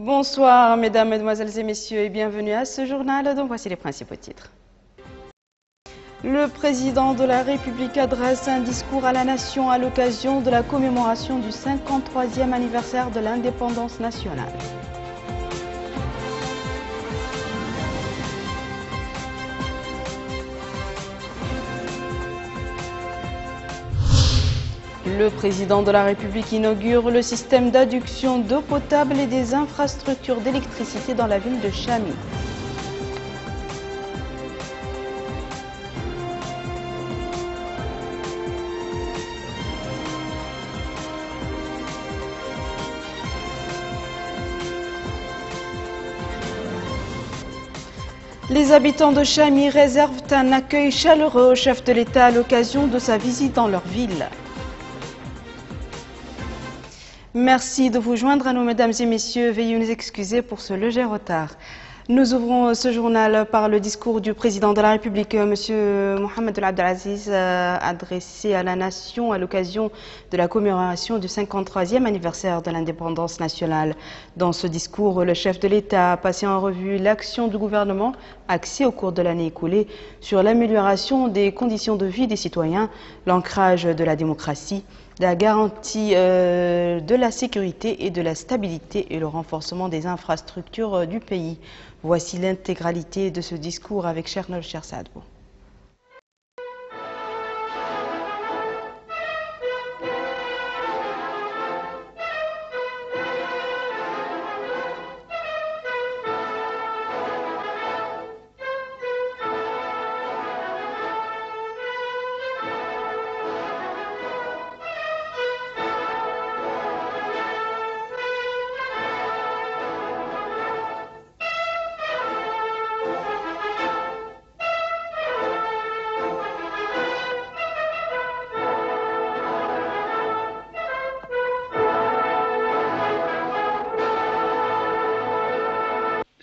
Bonsoir mesdames, mesdemoiselles et messieurs et bienvenue à ce journal dont voici les principaux titres. Le président de la République adresse un discours à la nation à l'occasion de la commémoration du 53e anniversaire de l'indépendance nationale. Le président de la République inaugure le système d'adduction d'eau potable et des infrastructures d'électricité dans la ville de Chami. Les habitants de Chami réservent un accueil chaleureux au chef de l'État à l'occasion de sa visite dans leur ville. Merci de vous joindre à nous, mesdames et messieurs. Veuillez nous excuser pour ce léger retard. Nous ouvrons ce journal par le discours du président de la République, M. Mohamed Abdelaziz, adressé à la nation à l'occasion de la commémoration du 53e anniversaire de l'indépendance nationale. Dans ce discours, le chef de l'État a passé en revue l'action du gouvernement axée au cours de l'année écoulée sur l'amélioration des conditions de vie des citoyens, l'ancrage de la démocratie, la garantie de la sécurité et de la stabilité et le renforcement des infrastructures du pays. Voici l'intégralité de ce discours avec Chernol Chersadbo.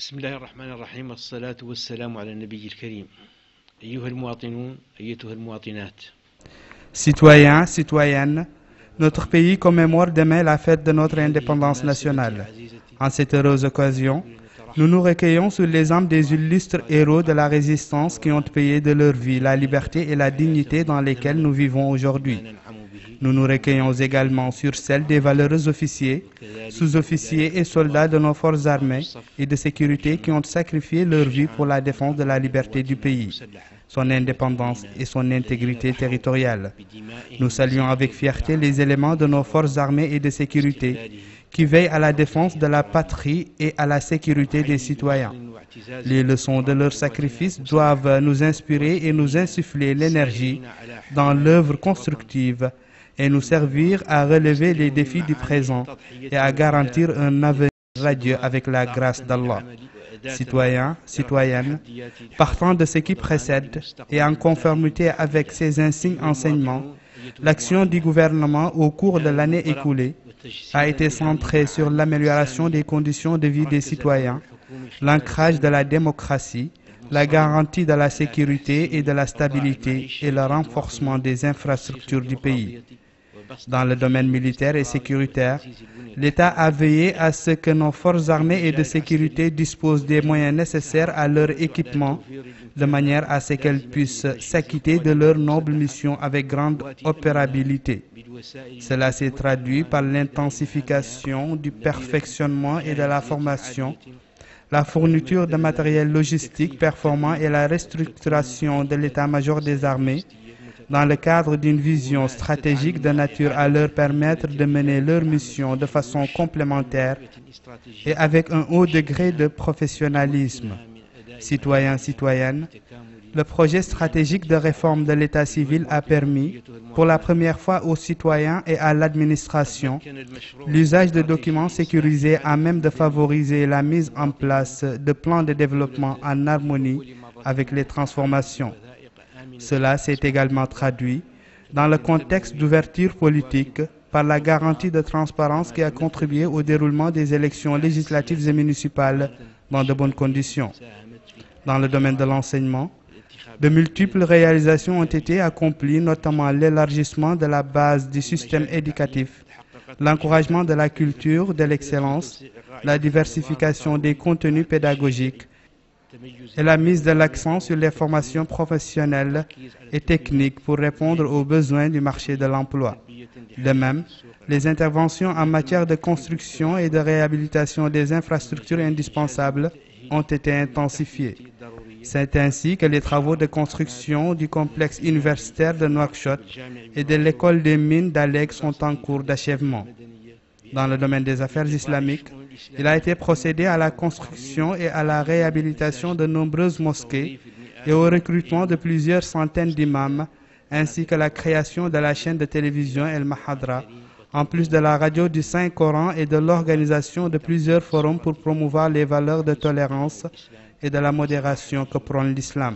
بسم الله الرحمن الرحيم والصلاة والسلام على النبي الكريم أيها المواطنون أيتها المواطنات. Citoyens, citoyennes, notre pays commémore demain la fête de notre indépendance nationale. En cette heureuse occasion, nous nous recueillons sur les âmes des illustres héros de la résistance qui ont payé de leur vie la liberté et la dignité dans lesquelles nous vivons aujourd'hui. Nous nous recueillons également sur celles des valeureux officiers, sous-officiers et soldats de nos forces armées et de sécurité qui ont sacrifié leur vie pour la défense de la liberté du pays, son indépendance et son intégrité territoriale. Nous saluons avec fierté les éléments de nos forces armées et de sécurité qui veillent à la défense de la patrie et à la sécurité des citoyens. Les leçons de leur sacrifice doivent nous inspirer et nous insuffler l'énergie dans l'œuvre constructive et nous servir à relever les défis du présent et à garantir un avenir radieux avec la grâce d'Allah. Citoyens, citoyennes, partant de ce qui précède et en conformité avec ces insignes enseignements, l'action du gouvernement au cours de l'année écoulée a été centrée sur l'amélioration des conditions de vie des citoyens, l'ancrage de la démocratie, la garantie de la sécurité et de la stabilité et le renforcement des infrastructures du pays. Dans le domaine militaire et sécuritaire, l'État a veillé à ce que nos forces armées et de sécurité disposent des moyens nécessaires à leur équipement, de manière à ce qu'elles puissent s'acquitter de leur noble mission avec grande opérabilité. Cela s'est traduit par l'intensification du perfectionnement et de la formation, la fourniture de matériel logistique performant et la restructuration de l'état-major des armées, dans le cadre d'une vision stratégique de nature à leur permettre de mener leur mission de façon complémentaire et avec un haut degré de professionnalisme. Citoyens, citoyennes, le projet stratégique de réforme de l'état civil a permis, pour la première fois aux citoyens et à l'administration, l'usage de documents sécurisés à même de favoriser la mise en place de plans de développement en harmonie avec les transformations. Cela s'est également traduit dans le contexte d'ouverture politique par la garantie de transparence qui a contribué au déroulement des élections législatives et municipales dans de bonnes conditions. Dans le domaine de l'enseignement, de multiples réalisations ont été accomplies, notamment l'élargissement de la base du système éducatif, l'encouragement de la culture, de l'excellence, la diversification des contenus pédagogiques et la mise de l'accent sur les formations professionnelles et techniques pour répondre aux besoins du marché de l'emploi. De même, les interventions en matière de construction et de réhabilitation des infrastructures indispensables ont été intensifiées. C'est ainsi que les travaux de construction du complexe universitaire de Nouakchott et de l'école des mines d'Alleg sont en cours d'achèvement. Dans le domaine des affaires islamiques, il a été procédé à la construction et à la réhabilitation de nombreuses mosquées et au recrutement de plusieurs centaines d'imams, ainsi que la création de la chaîne de télévision El Mahadra, en plus de la radio du Saint-Coran et de l'organisation de plusieurs forums pour promouvoir les valeurs de tolérance et de la modération que prône l'islam.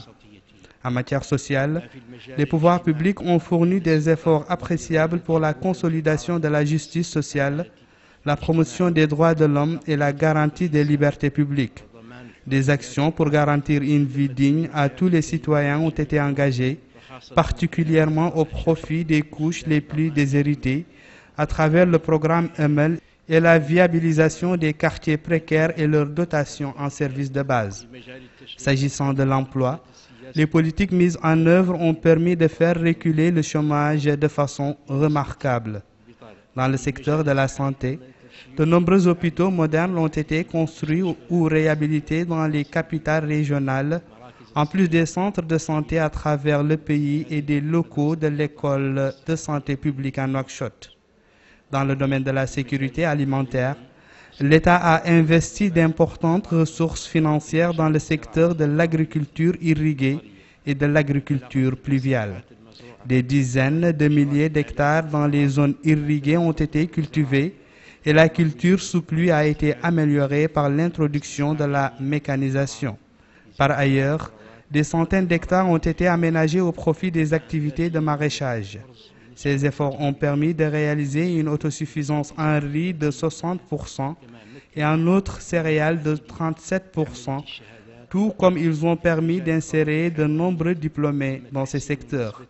En matière sociale, les pouvoirs publics ont fourni des efforts appréciables pour la consolidation de la justice sociale, la promotion des droits de l'homme et la garantie des libertés publiques. Des actions pour garantir une vie digne à tous les citoyens ont été engagées, particulièrement au profit des couches les plus déshéritées, à travers le programme EMEL et la viabilisation des quartiers précaires et leur dotation en services de base. S'agissant de l'emploi, les politiques mises en œuvre ont permis de faire reculer le chômage de façon remarquable. Dans le secteur de la santé, de nombreux hôpitaux modernes ont été construits ou réhabilités dans les capitales régionales, en plus des centres de santé à travers le pays et des locaux de l'école de santé publique à Nouakchott. Dans le domaine de la sécurité alimentaire, l'État a investi d'importantes ressources financières dans le secteur de l'agriculture irriguée et de l'agriculture pluviale. Des dizaines de milliers d'hectares dans les zones irriguées ont été cultivés et la culture sous pluie a été améliorée par l'introduction de la mécanisation. Par ailleurs, des centaines d'hectares ont été aménagés au profit des activités de maraîchage. Ces efforts ont permis de réaliser une autosuffisance en riz de 60% et en autres céréales de 37%, tout comme ils ont permis d'insérer de nombreux diplômés dans ces secteurs.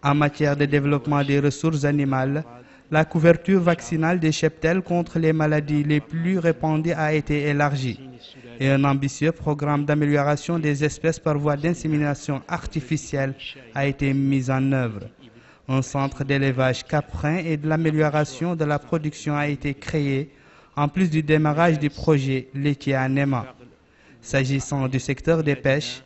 En matière de développement des ressources animales, la couverture vaccinale des cheptels contre les maladies les plus répandues a été élargie et un ambitieux programme d'amélioration des espèces par voie d'insémination artificielle a été mis en œuvre. Un centre d'élevage caprin et de l'amélioration de la production a été créé, en plus du démarrage du projet laitier à Nema. S'agissant du secteur des pêches,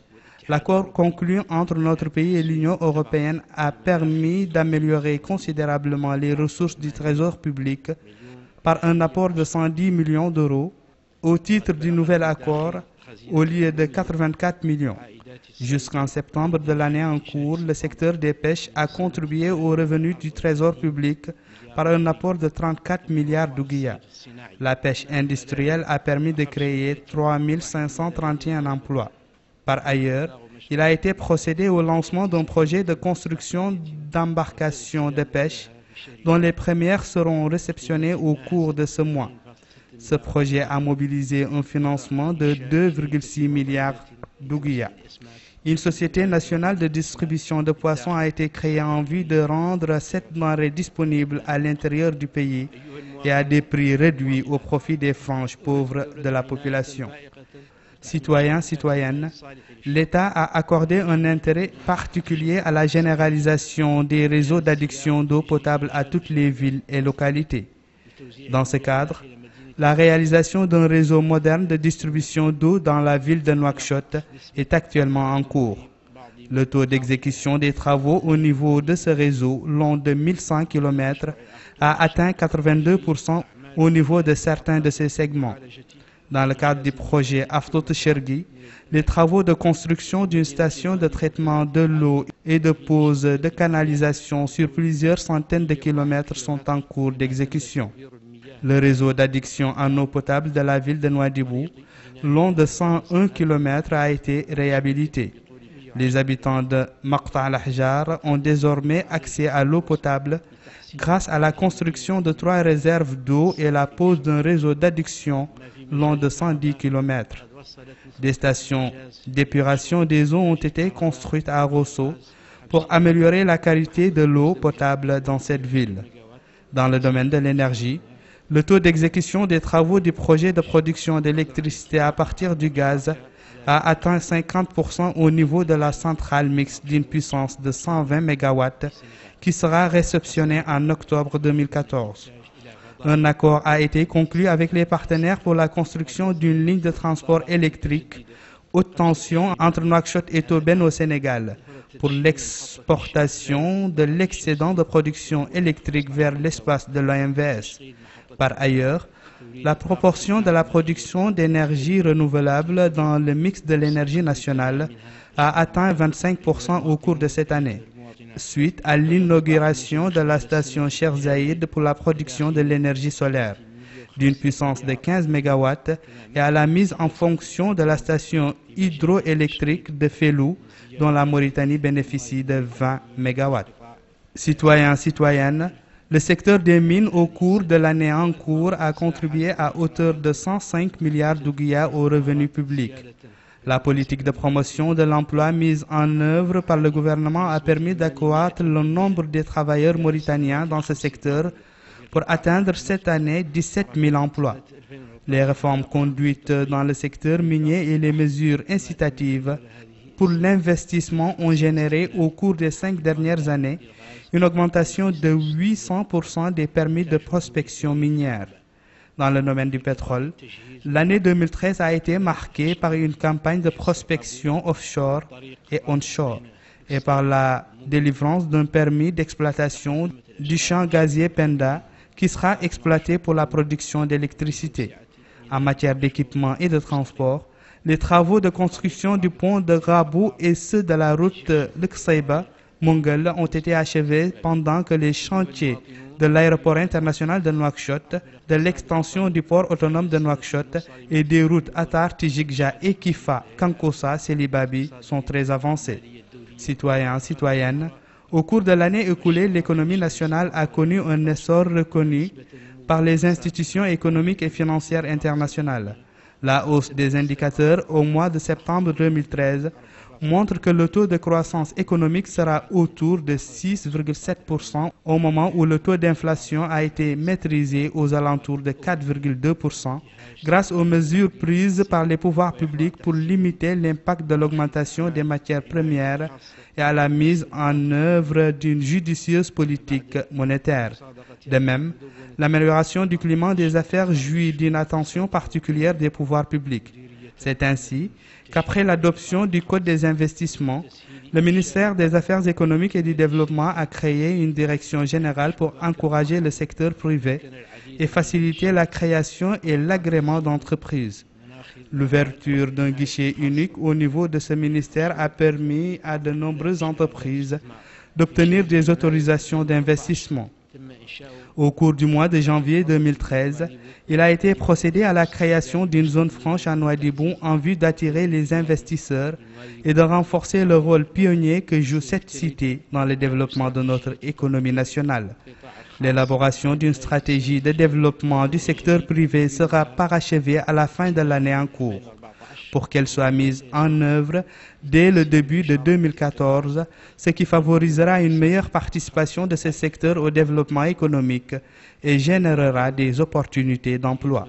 l'accord conclu entre notre pays et l'Union européenne a permis d'améliorer considérablement les ressources du trésor public par un apport de 110 millions d'euros au titre du nouvel accord au lieu de 84 millions. Jusqu'en septembre de l'année en cours, le secteur des pêches a contribué aux revenus du trésor public par un apport de 34 milliards d'ouguiyas. La pêche industrielle a permis de créer 3 531 emplois. Par ailleurs, il a été procédé au lancement d'un projet de construction d'embarcations de pêche dont les premières seront réceptionnées au cours de ce mois. Ce projet a mobilisé un financement de 2,6 milliards d'ouguiyas. Une société nationale de distribution de poissons a été créée en vue de rendre cette denrée disponible à l'intérieur du pays et à des prix réduits au profit des franges pauvres de la population. Citoyens, citoyennes, l'État a accordé un intérêt particulier à la généralisation des réseaux d'adduction d'eau potable à toutes les villes et localités. Dans ce cadre, la réalisation d'un réseau moderne de distribution d'eau dans la ville de Nouakchott est actuellement en cours. Le taux d'exécution des travaux au niveau de ce réseau, long de 1100 km, a atteint 82% au niveau de certains de ces segments. Dans le cadre du projet Aftot Chergui, les travaux de construction d'une station de traitement de l'eau et de pose de canalisation sur plusieurs centaines de kilomètres sont en cours d'exécution. Le réseau d'adduction en eau potable de la ville de Nouadhibou, long de 101 km, a été réhabilité. Les habitants de Maqta al-Ahjar ont désormais accès à l'eau potable grâce à la construction de 3 réserves d'eau et la pose d'un réseau d'adduction long de 110 km. Des stations d'épuration des eaux ont été construites à Rosso pour améliorer la qualité de l'eau potable dans cette ville. Dans le domaine de l'énergie, le taux d'exécution des travaux du projet de production d'électricité à partir du gaz a atteint 50% au niveau de la centrale mixte d'une puissance de 120 MW qui sera réceptionnée en octobre 2014. Un accord a été conclu avec les partenaires pour la construction d'une ligne de transport électrique haute tension entre Nouakchott et Tobène au Sénégal pour l'exportation de l'excédent de production électrique vers l'espace de l'OMVS. Par ailleurs, la proportion de la production d'énergie renouvelable dans le mix de l'énergie nationale a atteint 25% au cours de cette année, suite à l'inauguration de la station Cheikh Zayed pour la production de l'énergie solaire, d'une puissance de 15 MW, et à la mise en fonction de la station hydroélectrique de Fellou, dont la Mauritanie bénéficie de 20 MW. Citoyens, citoyennes, le secteur des mines au cours de l'année en cours a contribué à hauteur de 105 milliards d'ouguiyas au revenu public. La politique de promotion de l'emploi mise en œuvre par le gouvernement a permis d'accroître le nombre des travailleurs mauritaniens dans ce secteur pour atteindre cette année 17 000 emplois. Les réformes conduites dans le secteur minier et les mesures incitatives pour l'investissement ont généré au cours des 5 dernières années une augmentation de 800% des permis de prospection minière. Dans le domaine du pétrole, l'année 2013 a été marquée par une campagne de prospection offshore et onshore et par la délivrance d'un permis d'exploitation du champ gazier Penda qui sera exploité pour la production d'électricité. En matière d'équipement et de transport, les travaux de construction du pont de Rabou et ceux de la route Lksaiba Mongol ont été achevés pendant que les chantiers de l'aéroport international de Nouakchott, de l'extension du port autonome de Nouakchott et des routes Attar, Tijikja et Kifa, Kankossa, Selibabi sont très avancés. Citoyens, citoyennes, au cours de l'année écoulée, l'économie nationale a connu un essor reconnu par les institutions économiques et financières internationales. La hausse des indicateurs au mois de septembre 2013 montre que le taux de croissance économique sera autour de 6,7% au moment où le taux d'inflation a été maîtrisé aux alentours de 4,2% grâce aux mesures prises par les pouvoirs publics pour limiter l'impact de l'augmentation des matières premières et à la mise en œuvre d'une judicieuse politique monétaire. De même, l'amélioration du climat des affaires jouit d'une attention particulière des pouvoirs publics. C'est ainsi qu'après l'adoption du Code des investissements, le ministère des Affaires économiques et du Développement a créé une direction générale pour encourager le secteur privé et faciliter la création et l'agrément d'entreprises. L'ouverture d'un guichet unique au niveau de ce ministère a permis à de nombreuses entreprises d'obtenir des autorisations d'investissement. Au cours du mois de janvier 2013, il a été procédé à la création d'une zone franche à Nouadhibou en vue d'attirer les investisseurs et de renforcer le rôle pionnier que joue cette cité dans le développement de notre économie nationale. L'élaboration d'une stratégie de développement du secteur privé sera parachevée à la fin de l'année en cours. Pour qu'elle soit mise en œuvre dès le début de 2014, ce qui favorisera une meilleure participation de ce secteur au développement économique et générera des opportunités d'emploi.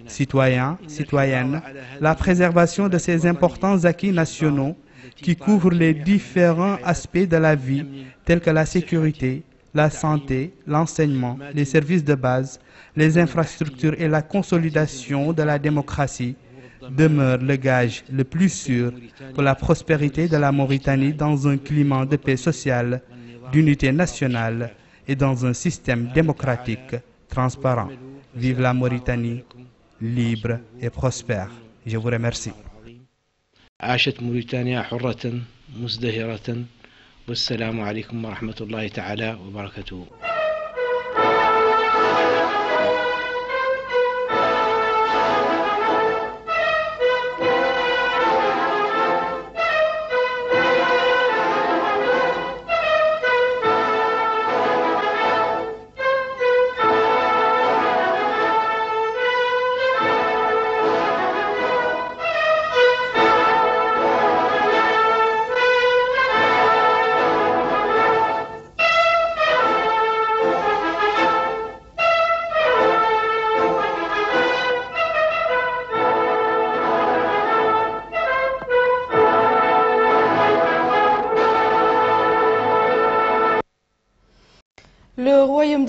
Citoyens, citoyennes, la préservation de ces importants acquis nationaux qui couvrent les différents aspects de la vie tels que la sécurité, la santé, l'enseignement, les services de base, les infrastructures et la consolidation de la démocratie demeure le gage le plus sûr pour la prospérité de la Mauritanie dans un climat de paix sociale, d'unité nationale et dans un système démocratique transparent. Vive la Mauritanie, libre et prospère. Je vous remercie. عاشت موريتانيا حرة مزدهرة والسلام عليكم ورحمة الله تعالى وبركاته.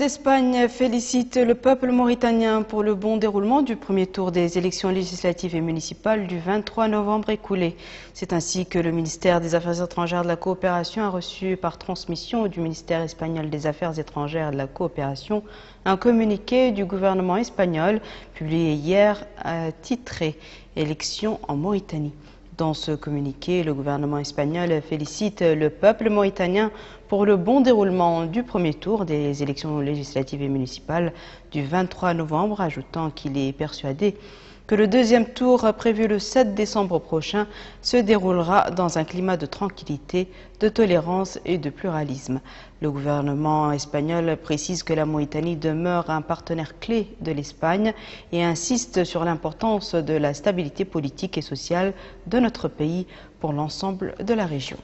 d'Espagne félicite le peuple mauritanien pour le bon déroulement du premier tour des élections législatives et municipales du 23 novembre écoulé. C'est ainsi que le ministère des Affaires étrangères de la Coopération a reçu par transmission du ministère espagnol des Affaires étrangères et de la Coopération un communiqué du gouvernement espagnol publié hier titré « Élections en Mauritanie ». Dans ce communiqué, le gouvernement espagnol félicite le peuple mauritanien pour le bon déroulement du premier tour des élections législatives et municipales du 23 novembre, ajoutant qu'il est persuadé que le deuxième tour, prévu le 7 décembre prochain, se déroulera dans un climat de tranquillité, de tolérance et de pluralisme. Le gouvernement espagnol précise que la Mauritanie demeure un partenaire clé de l'Espagne et insiste sur l'importance de la stabilité politique et sociale de notre pays pour l'ensemble de la région.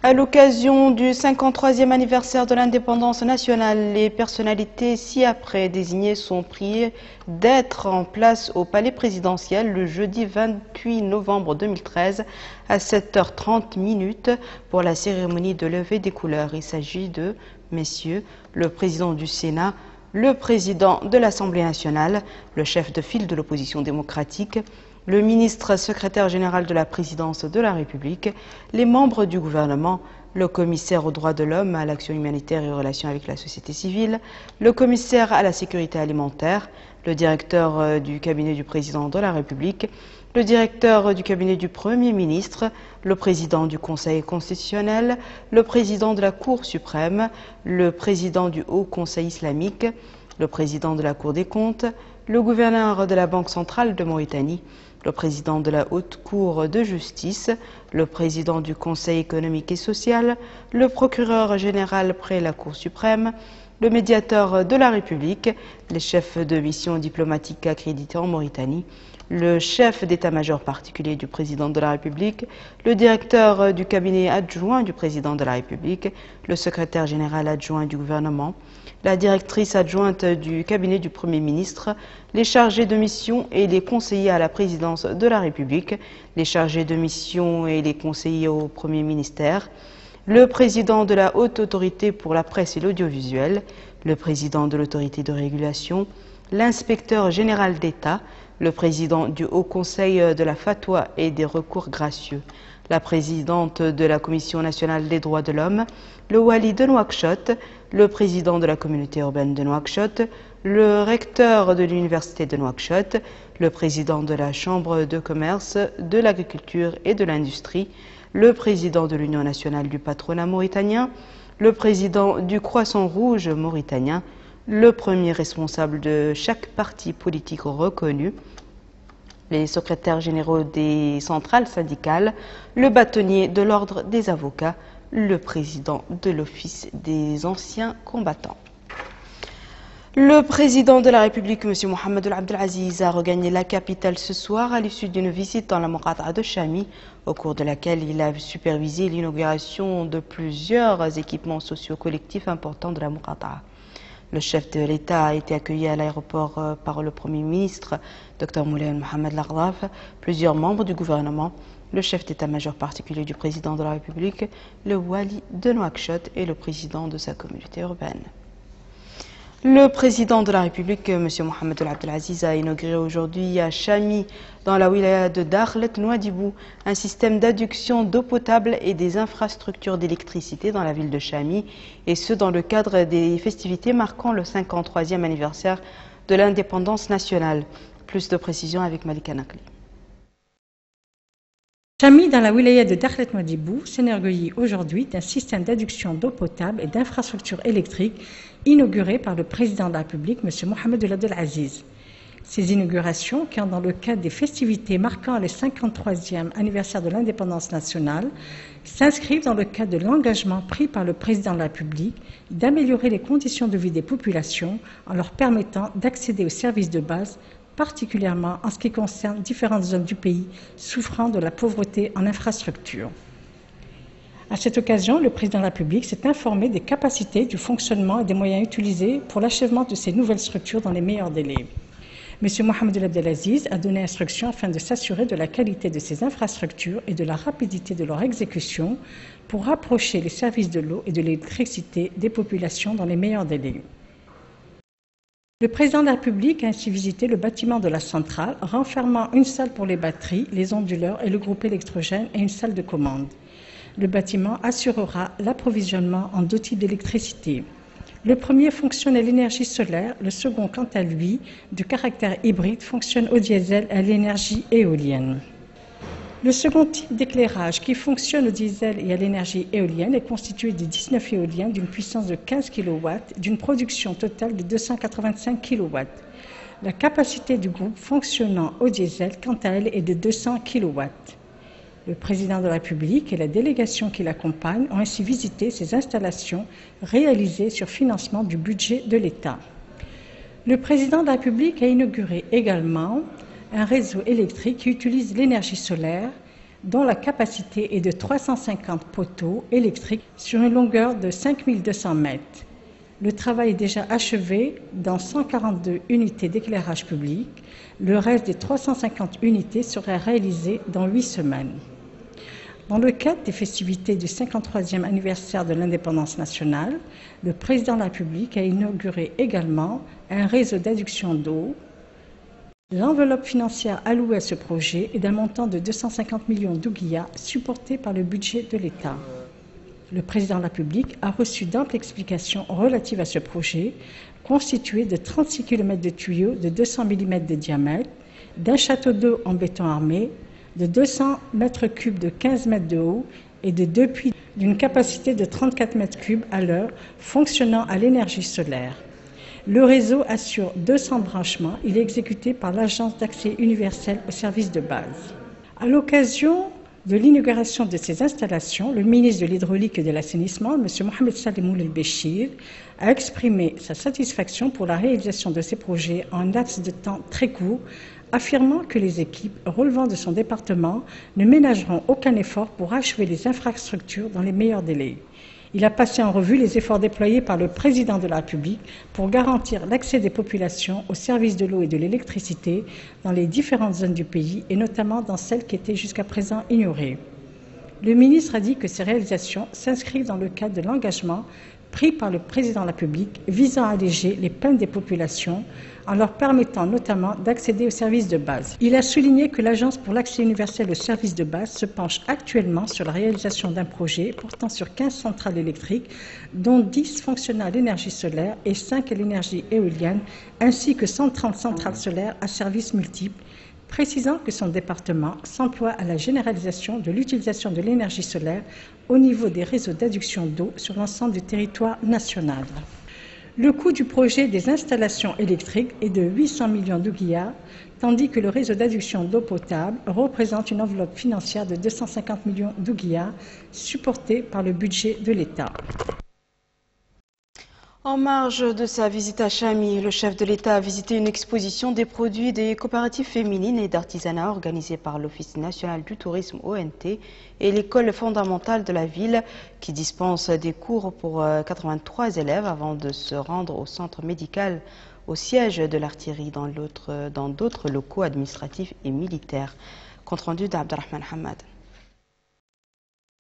À l'occasion du 53e anniversaire de l'indépendance nationale, les personnalités ci-après désignées sont priées d'être en place au palais présidentiel le jeudi 28 novembre 2013 à 7h30 pour la cérémonie de levée des couleurs. Il s'agit de messieurs le président du Sénat, le président de l'Assemblée nationale, le chef de file de l'opposition démocratique, le ministre secrétaire général de la présidence de la République, les membres du gouvernement, le commissaire aux droits de l'homme, à l'action humanitaire et aux relations avec la société civile, le commissaire à la sécurité alimentaire, le directeur du cabinet du président de la République, le directeur du cabinet du Premier ministre, le président du Conseil constitutionnel, le président de la Cour suprême, le président du Haut Conseil islamique, le président de la Cour des comptes, le gouverneur de la Banque centrale de Mauritanie, le président de la Haute Cour de justice, le président du Conseil économique et social, le procureur général près la Cour suprême, le médiateur de la République, les chefs de mission diplomatique accrédités en Mauritanie, le chef d'état-major particulier du président de la République, le directeur du cabinet adjoint du président de la République, le secrétaire général adjoint du gouvernement, la directrice adjointe du cabinet du Premier ministre, les chargés de mission et les conseillers à la présidence de la République, les chargés de mission et les conseillers au Premier ministère, le président de la Haute Autorité pour la presse et l'audiovisuel, le président de l'autorité de régulation, l'inspecteur général d'État, le président du Haut Conseil de la Fatwa et des recours gracieux, la présidente de la Commission nationale des droits de l'homme, le wali de Nouakchott, le président de la communauté urbaine de Nouakchott, le recteur de l'université de Nouakchott, le président de la Chambre de commerce, de l'agriculture et de l'industrie, le président de l'Union nationale du patronat mauritanien, le président du Croissant Rouge mauritanien, le premier responsable de chaque parti politique reconnu, les secrétaires généraux des centrales syndicales, le bâtonnier de l'ordre des avocats, le président de l'Office des anciens combattants. Le président de la République, M. Mohamed Abdelaziz, a regagné la capitale ce soir à l'issue d'une visite dans la Muqata'a de Chami, au cours de laquelle il a supervisé l'inauguration de plusieurs équipements sociaux collectifs importants de la Muqata'a. Le chef de l'État a été accueilli à l'aéroport par le Premier ministre, Dr Moulay Mohamed Laghdaf, plusieurs membres du gouvernement, le chef d'état-major particulier du président de la République, le wali de Nouakchott et le président de sa communauté urbaine. Le président de la République, M. Mohamed Abdelaziz, a inauguré aujourd'hui à Chami, dans la wilaya de Dakhlet Nouadhibou, un système d'adduction d'eau potable et des infrastructures d'électricité dans la ville de Chami, et ce dans le cadre des festivités marquant le 53e anniversaire de l'indépendance nationale. Plus de précisions avec Malika Nakli. Chami, dans la wilaya de Dakhlet Nouadhibou, s'énorgueillit aujourd'hui d'un système d'adduction d'eau potable et d'infrastructures électriques inauguré par le président de la République, M. Mohamed Abdelaziz. Ces inaugurations, qui, dans le cadre des festivités marquant le 53e anniversaire de l'indépendance nationale, s'inscrivent dans le cadre de l'engagement pris par le président de la République d'améliorer les conditions de vie des populations en leur permettant d'accéder aux services de base, particulièrement en ce qui concerne différentes zones du pays souffrant de la pauvreté en infrastructure. À cette occasion, le président de la République s'est informé des capacités, du fonctionnement et des moyens utilisés pour l'achèvement de ces nouvelles structures dans les meilleurs délais. M. Mohamed Abdelaziz a donné instruction afin de s'assurer de la qualité de ces infrastructures et de la rapidité de leur exécution pour rapprocher les services de l'eau et de l'électricité des populations dans les meilleurs délais. Le président de la République a ainsi visité le bâtiment de la centrale, renfermant une salle pour les batteries, les onduleurs et le groupe électrogène et une salle de commande. Le bâtiment assurera l'approvisionnement en deux types d'électricité. Le premier fonctionne à l'énergie solaire, le second, quant à lui, de caractère hybride, fonctionne au diesel et à l'énergie éolienne. Le second type d'éclairage, qui fonctionne au diesel et à l'énergie éolienne, est constitué de 19 éoliennes d'une puissance de 15 kW, d'une production totale de 285 kW. La capacité du groupe fonctionnant au diesel, quant à elle, est de 200 kW. Le président de la République et la délégation qui l'accompagne ont ainsi visité ces installations réalisées sur financement du budget de l'État. Le président de la République a inauguré également un réseau électrique qui utilise l'énergie solaire, dont la capacité est de 350 poteaux électriques sur une longueur de 5200 mètres. Le travail est déjà achevé dans 142 unités d'éclairage public. Le reste des 350 unités sera réalisé dans 8 semaines. Dans le cadre des festivités du 53e anniversaire de l'indépendance nationale, le président de la République a inauguré également un réseau d'adduction d'eau. L'enveloppe financière allouée à ce projet est d'un montant de 250 millions d'ouguiyas supporté par le budget de l'État. Le président de la République a reçu d'amples explications relatives à ce projet, constitué de 36 km de tuyaux de 200 mm de diamètre, d'un château d'eau en béton armé, de 200 m3 de 15 mètres de haut et de deux puits d'une capacité de 34 m3 à l'heure fonctionnant à l'énergie solaire. Le réseau assure 200 branchements. Il est exécuté par l'Agence d'accès universel aux services de base. À l'occasion de l'inauguration de ces installations, le ministre de l'Hydraulique et de l'Assainissement, M. Mohamed Salim El-Béchir, a exprimé sa satisfaction pour la réalisation de ces projets en un laps de temps très court, affirmant que les équipes relevant de son département ne ménageront aucun effort pour achever les infrastructures dans les meilleurs délais. Il a passé en revue les efforts déployés par le président de la République pour garantir l'accès des populations aux services de l'eau et de l'électricité dans les différentes zones du pays et notamment dans celles qui étaient jusqu'à présent ignorées. Le ministre a dit que ces réalisations s'inscrivent dans le cadre de l'engagement pris par le président de la République visant à alléger les peines des populations en leur permettant notamment d'accéder aux services de base. Il a souligné que l'Agence pour l'accès universel aux services de base se penche actuellement sur la réalisation d'un projet portant sur 15 centrales électriques, dont 10 fonctionnant à l'énergie solaire et 5 à l'énergie éolienne, ainsi que 130 centrales solaires à services multiples, précisant que son département s'emploie à la généralisation de l'utilisation de l'énergie solaire au niveau des réseaux d'adduction d'eau sur l'ensemble du territoire national. Le coût du projet des installations électriques est de 800 millions d'ouguiyas, tandis que le réseau d'adduction d'eau potable représente une enveloppe financière de 250 millions d'ouguiyas supportée par le budget de l'État. En marge de sa visite à Chami, le chef de l'État a visité une exposition des produits des coopératives féminines et d'artisanat organisée par l'Office national du tourisme ONT et l'école fondamentale de la ville qui dispense des cours pour 83 élèves avant de se rendre au centre médical au siège de l'artillerie dans d'autres locaux administratifs et militaires. Compte rendu d'Abdelrahman Hamad.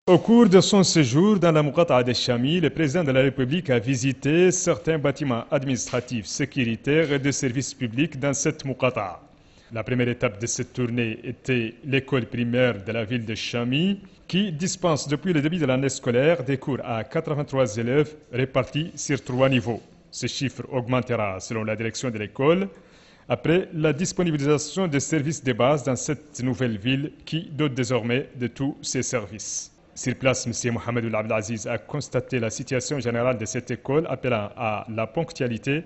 Au cours de son séjour dans la Muqata'a de Chami, le président de la République a visité certains bâtiments administratifs, sécuritaires et de services publics dans cette Muqata'a. La première étape de cette tournée était l'école primaire de la ville de Chami, qui dispense depuis le début de l'année scolaire des cours à 83 élèves répartis sur 3 niveaux. Ce chiffre augmentera selon la direction de l'école après la disponibilisation des services de base dans cette nouvelle ville qui dote désormais de tous ses services. Sur place, M. Mohamed Abdelaziz a constaté la situation générale de cette école, appelant à la ponctualité,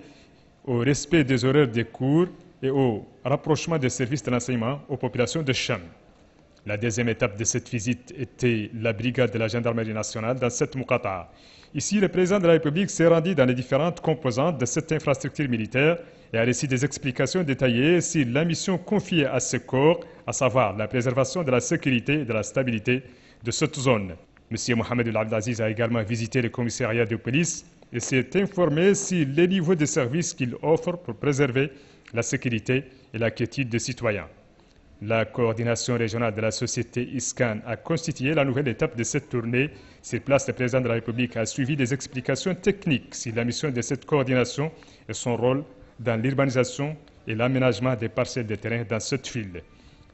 au respect des horaires des cours et au rapprochement des services de l'enseignement aux populations de Cham. La deuxième étape de cette visite était la brigade de la gendarmerie nationale dans cette Muqata'a. Ici, le président de la République s'est rendu dans les différentes composantes de cette infrastructure militaire et a reçu des explications détaillées sur la mission confiée à ce corps, à savoir la préservation de la sécurité et de la stabilité de cette zone. M. Mohamed Abdelaziz a également visité le commissariat de police et s'est informé sur les niveaux de services qu'il offre pour préserver la sécurité et la quiétude des citoyens. La coordination régionale de la société ISCAN a constitué la nouvelle étape de cette tournée. Sur place, le président de la République a suivi des explications techniques sur la mission de cette coordination et son rôle dans l'urbanisation et l'aménagement des parcelles de terrain dans cette ville.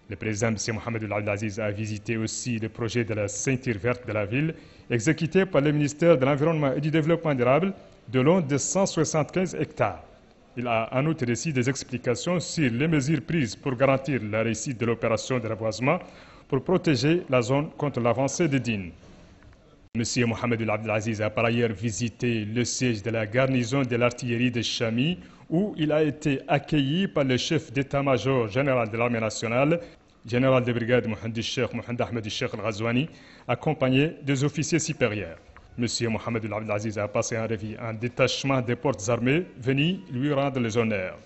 Le président M. Mohamed Abdelaziz a visité aussi le projet de la ceinture verte de la ville, exécuté par le ministère de l'Environnement et du Développement durable de long de 175 hectares. Il a en outre reçu des explications sur les mesures prises pour garantir la réussite de l'opération de reboisement pour protéger la zone contre l'avancée des dunes. M. Mohamed Abdelaziz a par ailleurs visité le siège de la garnison de l'artillerie de Chami, où il a été accueilli par le chef d'état-major général de l'armée nationale, général de brigade Mohamed Ahmed Cheikh Al-Ghazouani, accompagné des officiers supérieurs. M. Mohamed Abdelaziz a passé en revue un détachement des forces armées venu lui rendre les honneurs.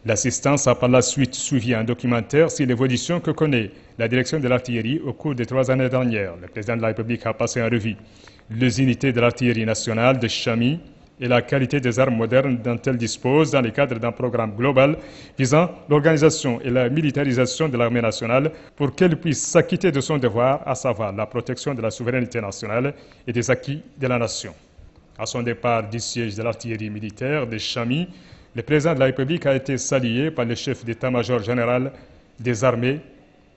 L'assistance a par la suite suivi un documentaire sur l'évolution que connaît la direction de l'artillerie au cours des 3 années dernières. Le président de la République a passé en revue les unités de l'artillerie nationale de Chami et la qualité des armes modernes dont elle dispose dans le cadre d'un programme global visant l'organisation et la militarisation de l'armée nationale pour qu'elle puisse s'acquitter de son devoir, à savoir la protection de la souveraineté nationale et des acquis de la nation. À son départ du siège de l'artillerie militaire de Chami, le président de la République a été salué par le chef d'état-major général des armées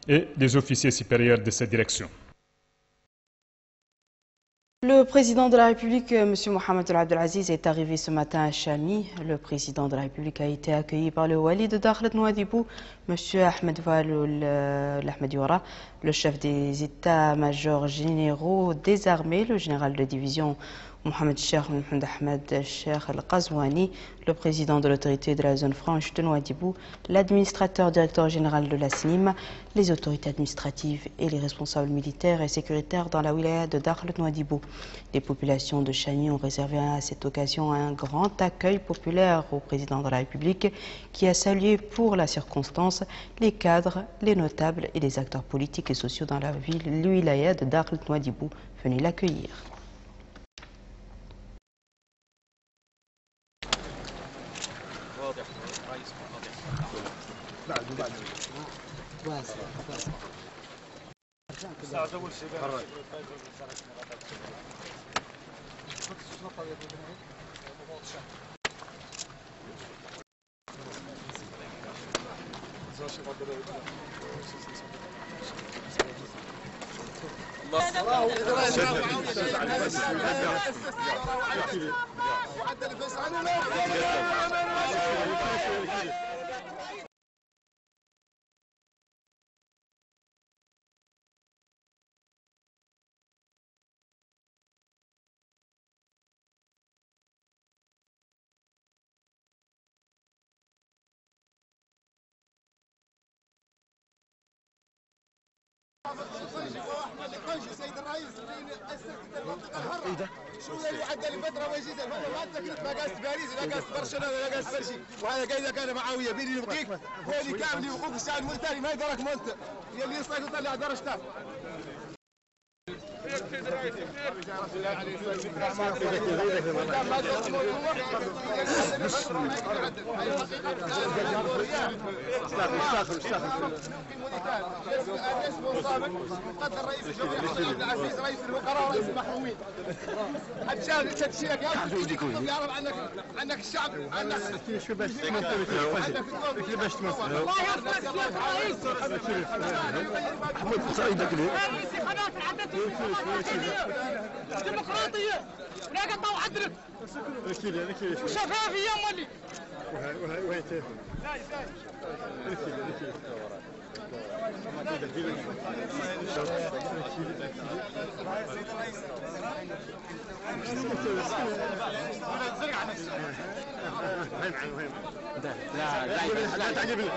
et des officiers supérieurs de cette direction. Le président de la République, M. Mohamed Abdelaziz, est arrivé ce matin à Chami. Le président de la République a été accueilli par le wali de Dakhlet Nouadhibou, M. Ahmed Waloul Ahmed Youra, le chef des états-majors généraux des armées, le général de division Mohamed Ahmed Cheikh Al-Ghazouani, le président de l'autorité de la zone franche de Nouadhibou, l'administrateur directeur général de la SNIM, les autorités administratives et les responsables militaires et sécuritaires dans la wilaya de Dakhlet Nouadhibou. Les populations de Chami ont réservé à cette occasion un grand accueil populaire au président de la République qui a salué pour la circonstance les cadres, les notables et les acteurs politiques et sociaux dans la wilaya de Dakhlet Nouadhibou venus l'accueillir. سيد الرئيس ايه ده؟ شو اللي عدى لفتره وجيزه ما تكلف ما قاس باريس لا قاس برشلونه لا قاس برشي وهذا قايد كان معاويه بيني وبينك هذه كامل حقوق الشعب الموريتاني ما يدرك مونت اللي يصير يطلع درجته مقدر رئيس الجمهورية عبد العزيز رئيس الوزراء ورئيس المحرومين. حد شاف تشيلك يعرف عنك الشعب عنك شو باش محمود صعيدك ليه؟ الانتخابات العدد ديمقراطية ولا قطعوا عدلك وشفافية مولي لا تعجبني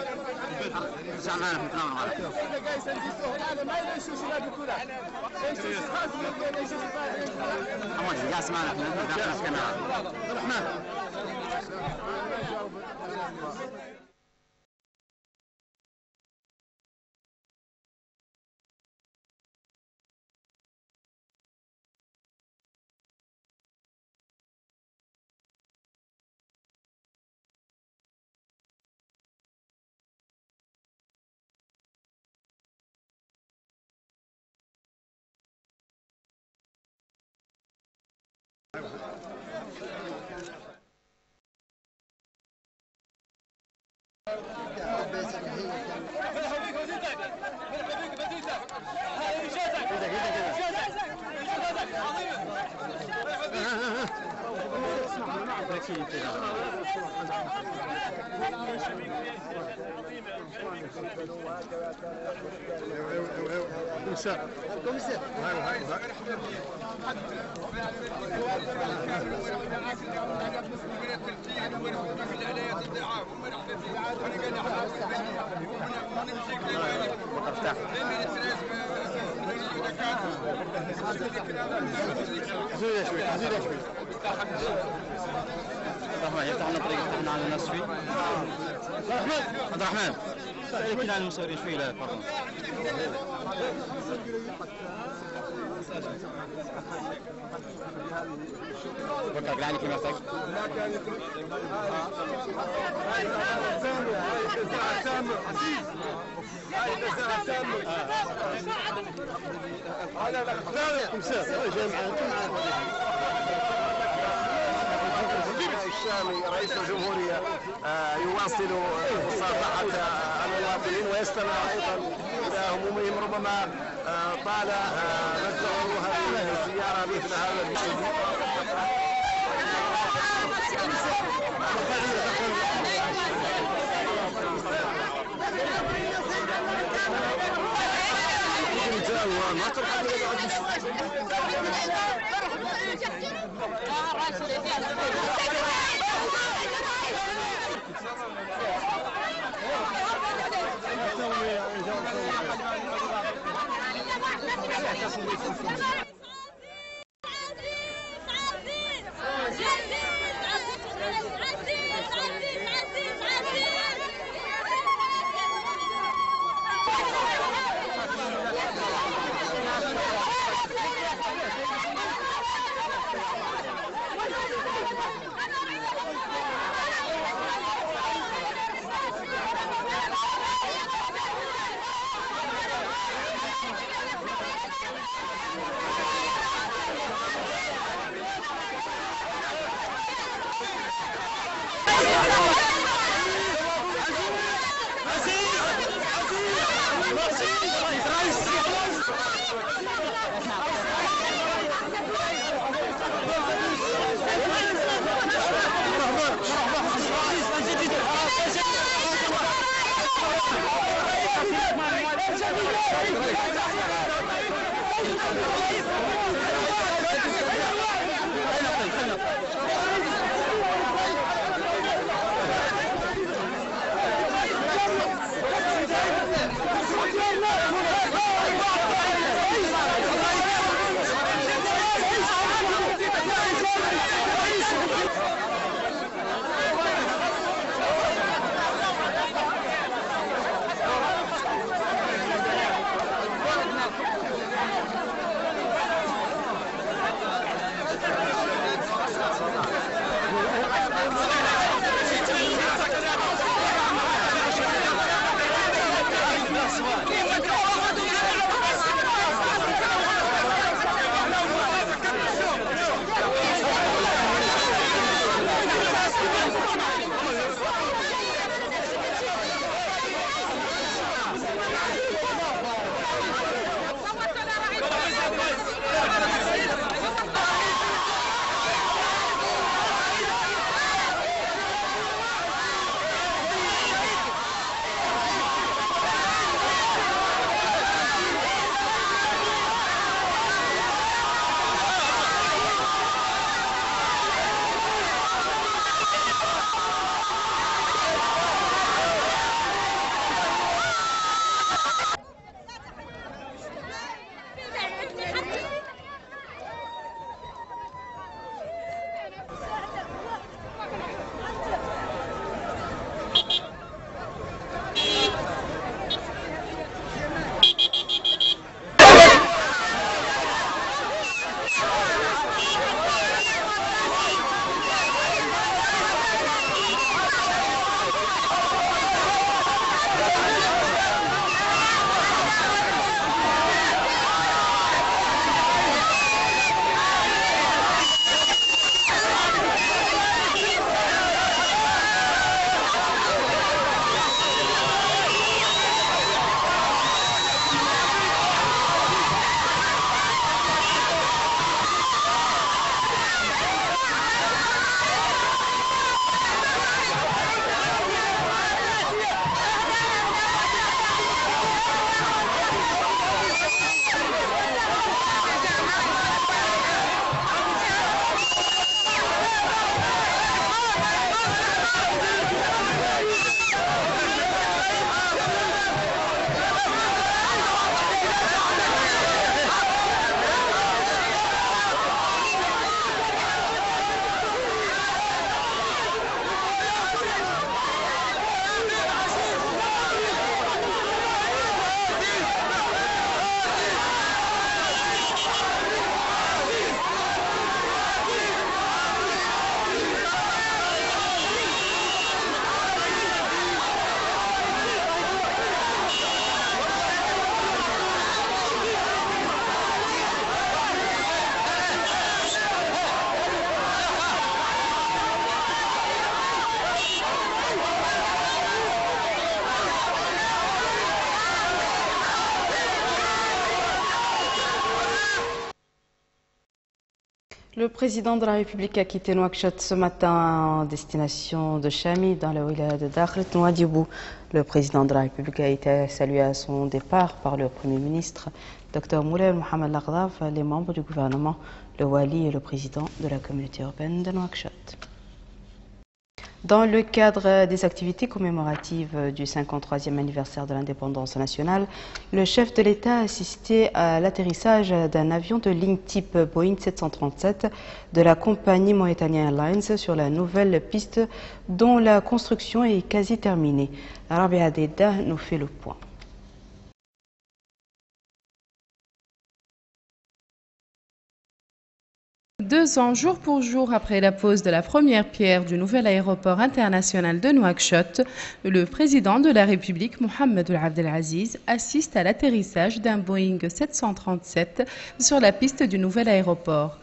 يفتح لنا طريق يفتح على الناس شوي. عبد الرحمن سألك عن المصورين شوي. لا تفضل. وقع بالعين في نفسك. الشامي رئيس الجمهورية يواصل مصافحة المواطنين ويستمع أيضا إلى همومهم. ربما طال مدته هذه الزيارة مثل هذا الشيء. Le président de la République a quitté Nouakchott ce matin en destination de Chami dans la wilaya de Dakhlet Nouadhibou. Le président de la République a été salué à son départ par le Premier ministre, Dr Moulay Mohamed Laghdaf, les membres du gouvernement, le Wali et le président de la communauté urbaine de Nouakchott. Dans le cadre des activités commémoratives du 53e anniversaire de l'indépendance nationale, le chef de l'État a assisté à l'atterrissage d'un avion de ligne type Boeing 737 de la compagnie Mauritania Airlines sur la nouvelle piste dont la construction est quasi terminée. Rabia Deda nous fait le point. 2 ans, jour pour jour après la pose de la première pierre du nouvel aéroport international de Nouakchott, le président de la République, Mohamed Abdelaziz, assiste à l'atterrissage d'un Boeing 737 sur la piste du nouvel aéroport.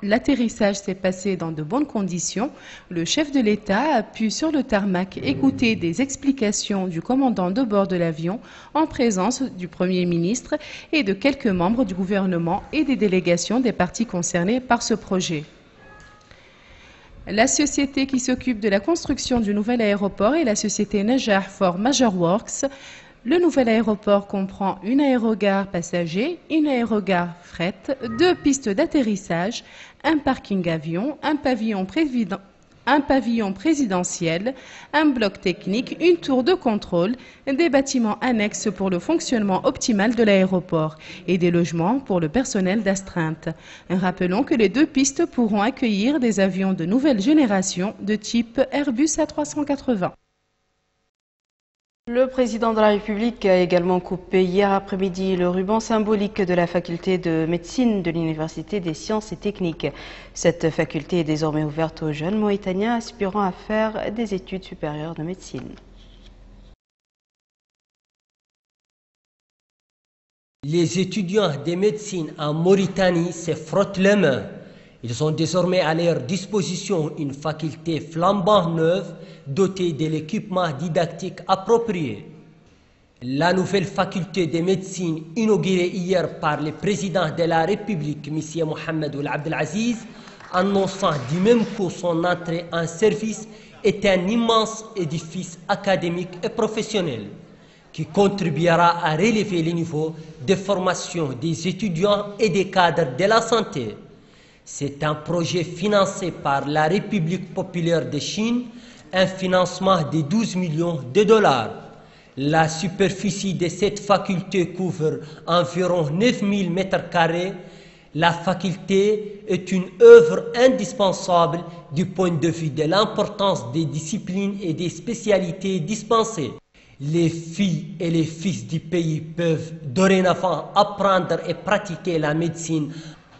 L'atterrissage s'est passé dans de bonnes conditions. Le chef de l'État a pu sur le tarmac écouter des explications du commandant de bord de l'avion en présence du Premier ministre et de quelques membres du gouvernement et des délégations des parties concernées par ce projet. La société qui s'occupe de la construction du nouvel aéroport est la société Najah for Major Works. Le nouvel aéroport comprend une aérogare passager, une aérogare fret, 2 pistes d'atterrissage, un parking avion, un pavillon présidentiel, un bloc technique, une tour de contrôle, des bâtiments annexes pour le fonctionnement optimal de l'aéroport et des logements pour le personnel d'astreinte. Rappelons que les 2 pistes pourront accueillir des avions de nouvelle génération de type Airbus A380. Le président de la République a également coupé hier après-midi le ruban symbolique de la faculté de médecine de l'Université des sciences et techniques. Cette faculté est désormais ouverte aux jeunes Mauritaniens aspirant à faire des études supérieures de médecine. Les étudiants de médecine en Mauritanie se frottent les mains. Ils ont désormais à leur disposition une faculté flambant neuve, dotée de l'équipement didactique approprié. La nouvelle faculté de médecine, inaugurée hier par le président de la République, M. Mohamed Abdelaziz, annonçant du même coup son entrée en service, est un immense édifice académique et professionnel qui contribuera à relever le niveau de formation des étudiants et des cadres de la santé. C'est un projet financé par la République populaire de Chine, un financement de 12 millions de dollars. La superficie de cette faculté couvre environ 9000 mètres carrés. La faculté est une œuvre indispensable du point de vue de l'importance des disciplines et des spécialités dispensées. Les filles et les fils du pays peuvent dorénavant apprendre et pratiquer la médecine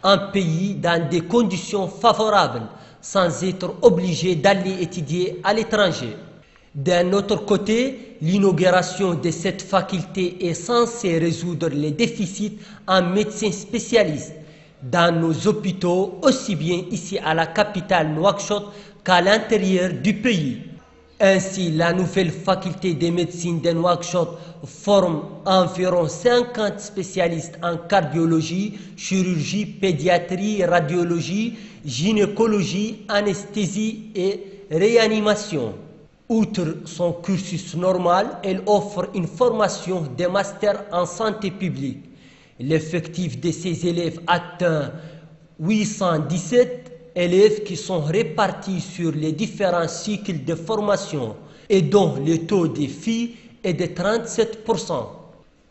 en pays dans des conditions favorables, sans être obligés d'aller étudier à l'étranger. D'un autre côté, l'inauguration de cette faculté est censée résoudre les déficits en médecins spécialistes dans nos hôpitaux, aussi bien ici à la capitale Nouakchott qu'à l'intérieur du pays. Ainsi, la nouvelle faculté de médecine de Nouakchott forme environ 50 spécialistes en cardiologie, chirurgie, pédiatrie, radiologie, gynécologie, anesthésie et réanimation. Outre son cursus normal, elle offre une formation de master en santé publique. L'effectif de ses élèves atteint 817 élèves qui sont répartis sur les différents cycles de formation et dont le taux des filles est de 37%.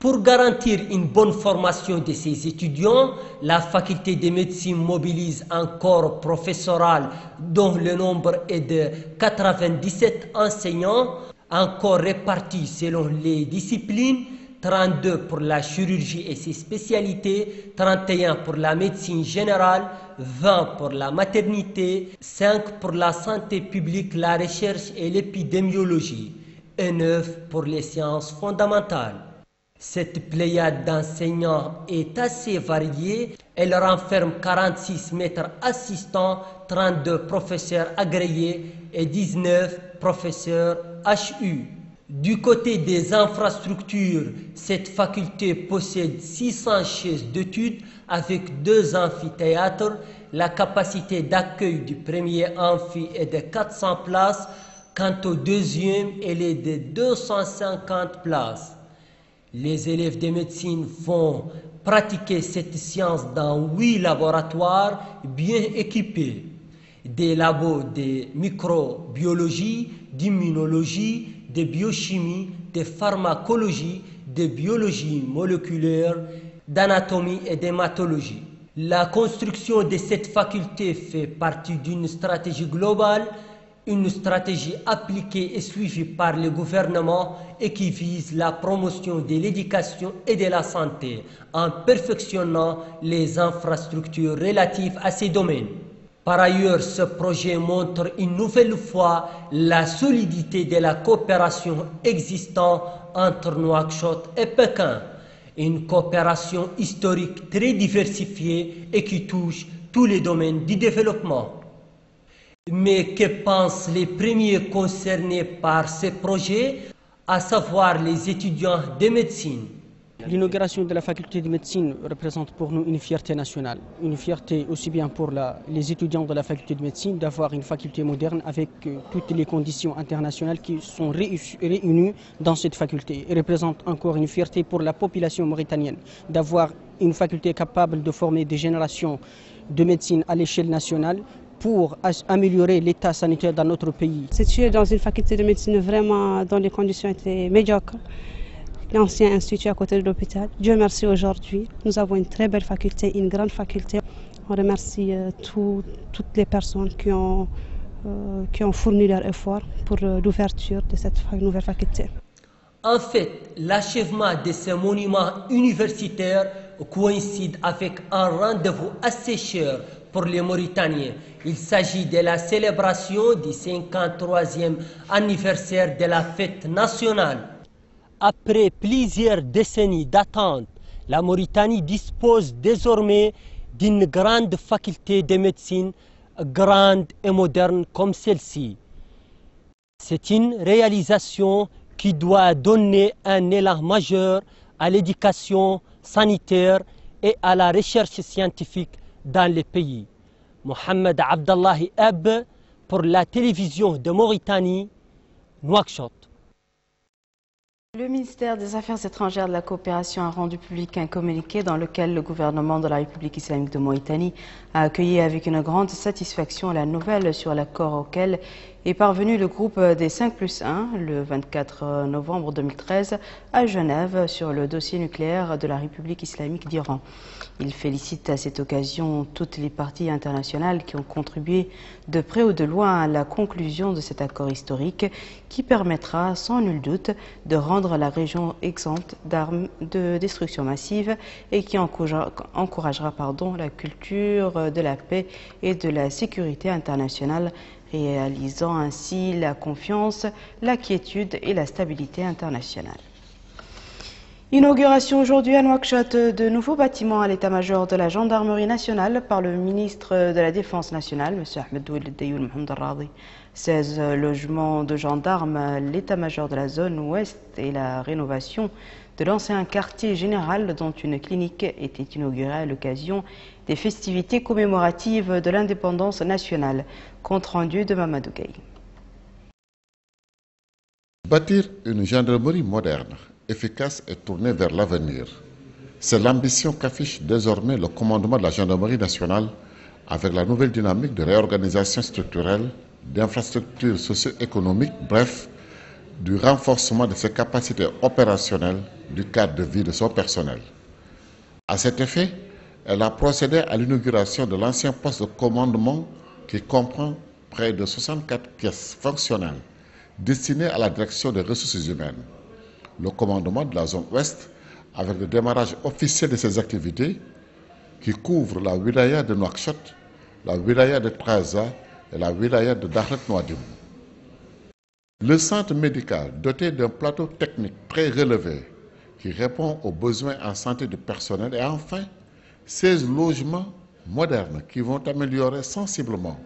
Pour garantir une bonne formation de ses étudiants, la faculté de médecine mobilise un corps professoral dont le nombre est de 97 enseignants, un corps réparti selon les disciplines, 32 pour la chirurgie et ses spécialités, 31 pour la médecine générale, 20 pour la maternité, 5 pour la santé publique, la recherche et l'épidémiologie, et 9 pour les sciences fondamentales. Cette pléiade d'enseignants est assez variée. Elle renferme 46 maîtres assistants, 32 professeurs agréés et 19 professeurs HU. Du côté des infrastructures, cette faculté possède 600 chaises d'études avec 2 amphithéâtres. La capacité d'accueil du premier amphi est de 400 places. Quant au deuxième, elle est de 250 places. Les élèves de médecine vont pratiquer cette science dans 8 laboratoires bien équipés. Des labos de microbiologie, d'immunologie, de biochimie, de pharmacologie, de biologie moléculaire, d'anatomie et d'hématologie. La construction de cette faculté fait partie d'une stratégie globale, une stratégie appliquée et suivie par le gouvernement et qui vise la promotion de l'éducation et de la santé en perfectionnant les infrastructures relatives à ces domaines. Par ailleurs, ce projet montre une nouvelle fois la solidité de la coopération existante entre Nouakchott et Pékin. Une coopération historique très diversifiée et qui touche tous les domaines du développement. Mais que pensent les premiers concernés par ce projet, à savoir les étudiants de médecine? L'inauguration de la faculté de médecine représente pour nous une fierté nationale. Une fierté aussi bien pour les étudiants de la faculté de médecine d'avoir une faculté moderne avec toutes les conditions internationales qui sont réunies dans cette faculté. Elle représente encore une fierté pour la population mauritanienne d'avoir une faculté capable de former des générations de médecine à l'échelle nationale pour améliorer l'état sanitaire dans notre pays. Situé dans une faculté de médecine vraiment dont les conditions étaient médiocres. L'ancien institut à côté de l'hôpital. Dieu merci aujourd'hui, nous avons une très belle faculté, une grande faculté. On remercie toutes les personnes qui ont fourni leur effort pour l'ouverture de cette nouvelle faculté. En fait, l'achèvement de ce monument universitaire coïncide avec un rendez-vous assez cher pour les Mauritaniens. Il s'agit de la célébration du 53e anniversaire de la fête nationale. Après plusieurs décennies d'attente, la Mauritanie dispose désormais d'une grande faculté de médecine, grande et moderne comme celle-ci. C'est une réalisation qui doit donner un élan majeur à l'éducation sanitaire et à la recherche scientifique dans le pays. Mohamed Abdallahi Eb pour la télévision de Mauritanie, Nouakchott. Le ministère des Affaires étrangères de la coopération a rendu public un communiqué dans lequel le gouvernement de la République islamique de Mauritanie a accueilli avec une grande satisfaction la nouvelle sur l'accord auquel est parvenu le groupe des 5+1 le 24 novembre 2013 à Genève sur le dossier nucléaire de la République islamique d'Iran. Il félicite à cette occasion toutes les parties internationales qui ont contribué de près ou de loin à la conclusion de cet accord historique qui permettra sans nul doute de rendre la région exempte d'armes de destruction massive et qui encouragera la culture de la paix et de la sécurité internationale, réalisant ainsi la confiance, la quiétude et la stabilité internationale. Inauguration aujourd'hui à Nouakchott de nouveaux bâtiments à l'état-major de la gendarmerie nationale par le ministre de la Défense nationale, M. Ahmed Oueled Dayoul Mohamed Radi. 16 logements de gendarmes à l'état-major de la zone ouest et la rénovation de l'ancien quartier général dont une clinique était inaugurée à l'occasion des festivités commémoratives de l'indépendance nationale. Compte rendu de Mamadou Gueye. Bâtir une gendarmerie moderne, efficace et tournée vers l'avenir. C'est l'ambition qu'affiche désormais le commandement de la gendarmerie nationale avec la nouvelle dynamique de réorganisation structurelle, d'infrastructures socio-économiques, bref, du renforcement de ses capacités opérationnelles, du cadre de vie de son personnel. À cet effet, elle a procédé à l'inauguration de l'ancien poste de commandement qui comprend près de 64 pièces fonctionnelles destinées à la direction des ressources humaines. Le commandement de la zone ouest, avec le démarrage officiel de ses activités, qui couvre la wilaya de Nouakchott, la wilaya de Trarza et la wilaya de Dakhlet Nouadhibou. Le centre médical, doté d'un plateau technique très relevé, qui répond aux besoins en santé du personnel, et enfin 16 logements modernes qui vont améliorer sensiblement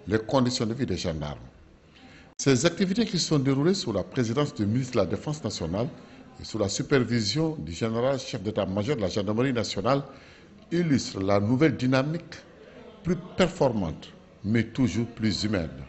les conditions de vie des gendarmes. Ces activités qui sont déroulées sous la présidence du ministre de la Défense nationale et sous la supervision du général chef d'état-major de la gendarmerie nationale illustrent la nouvelle dynamique plus performante, mais toujours plus humaine.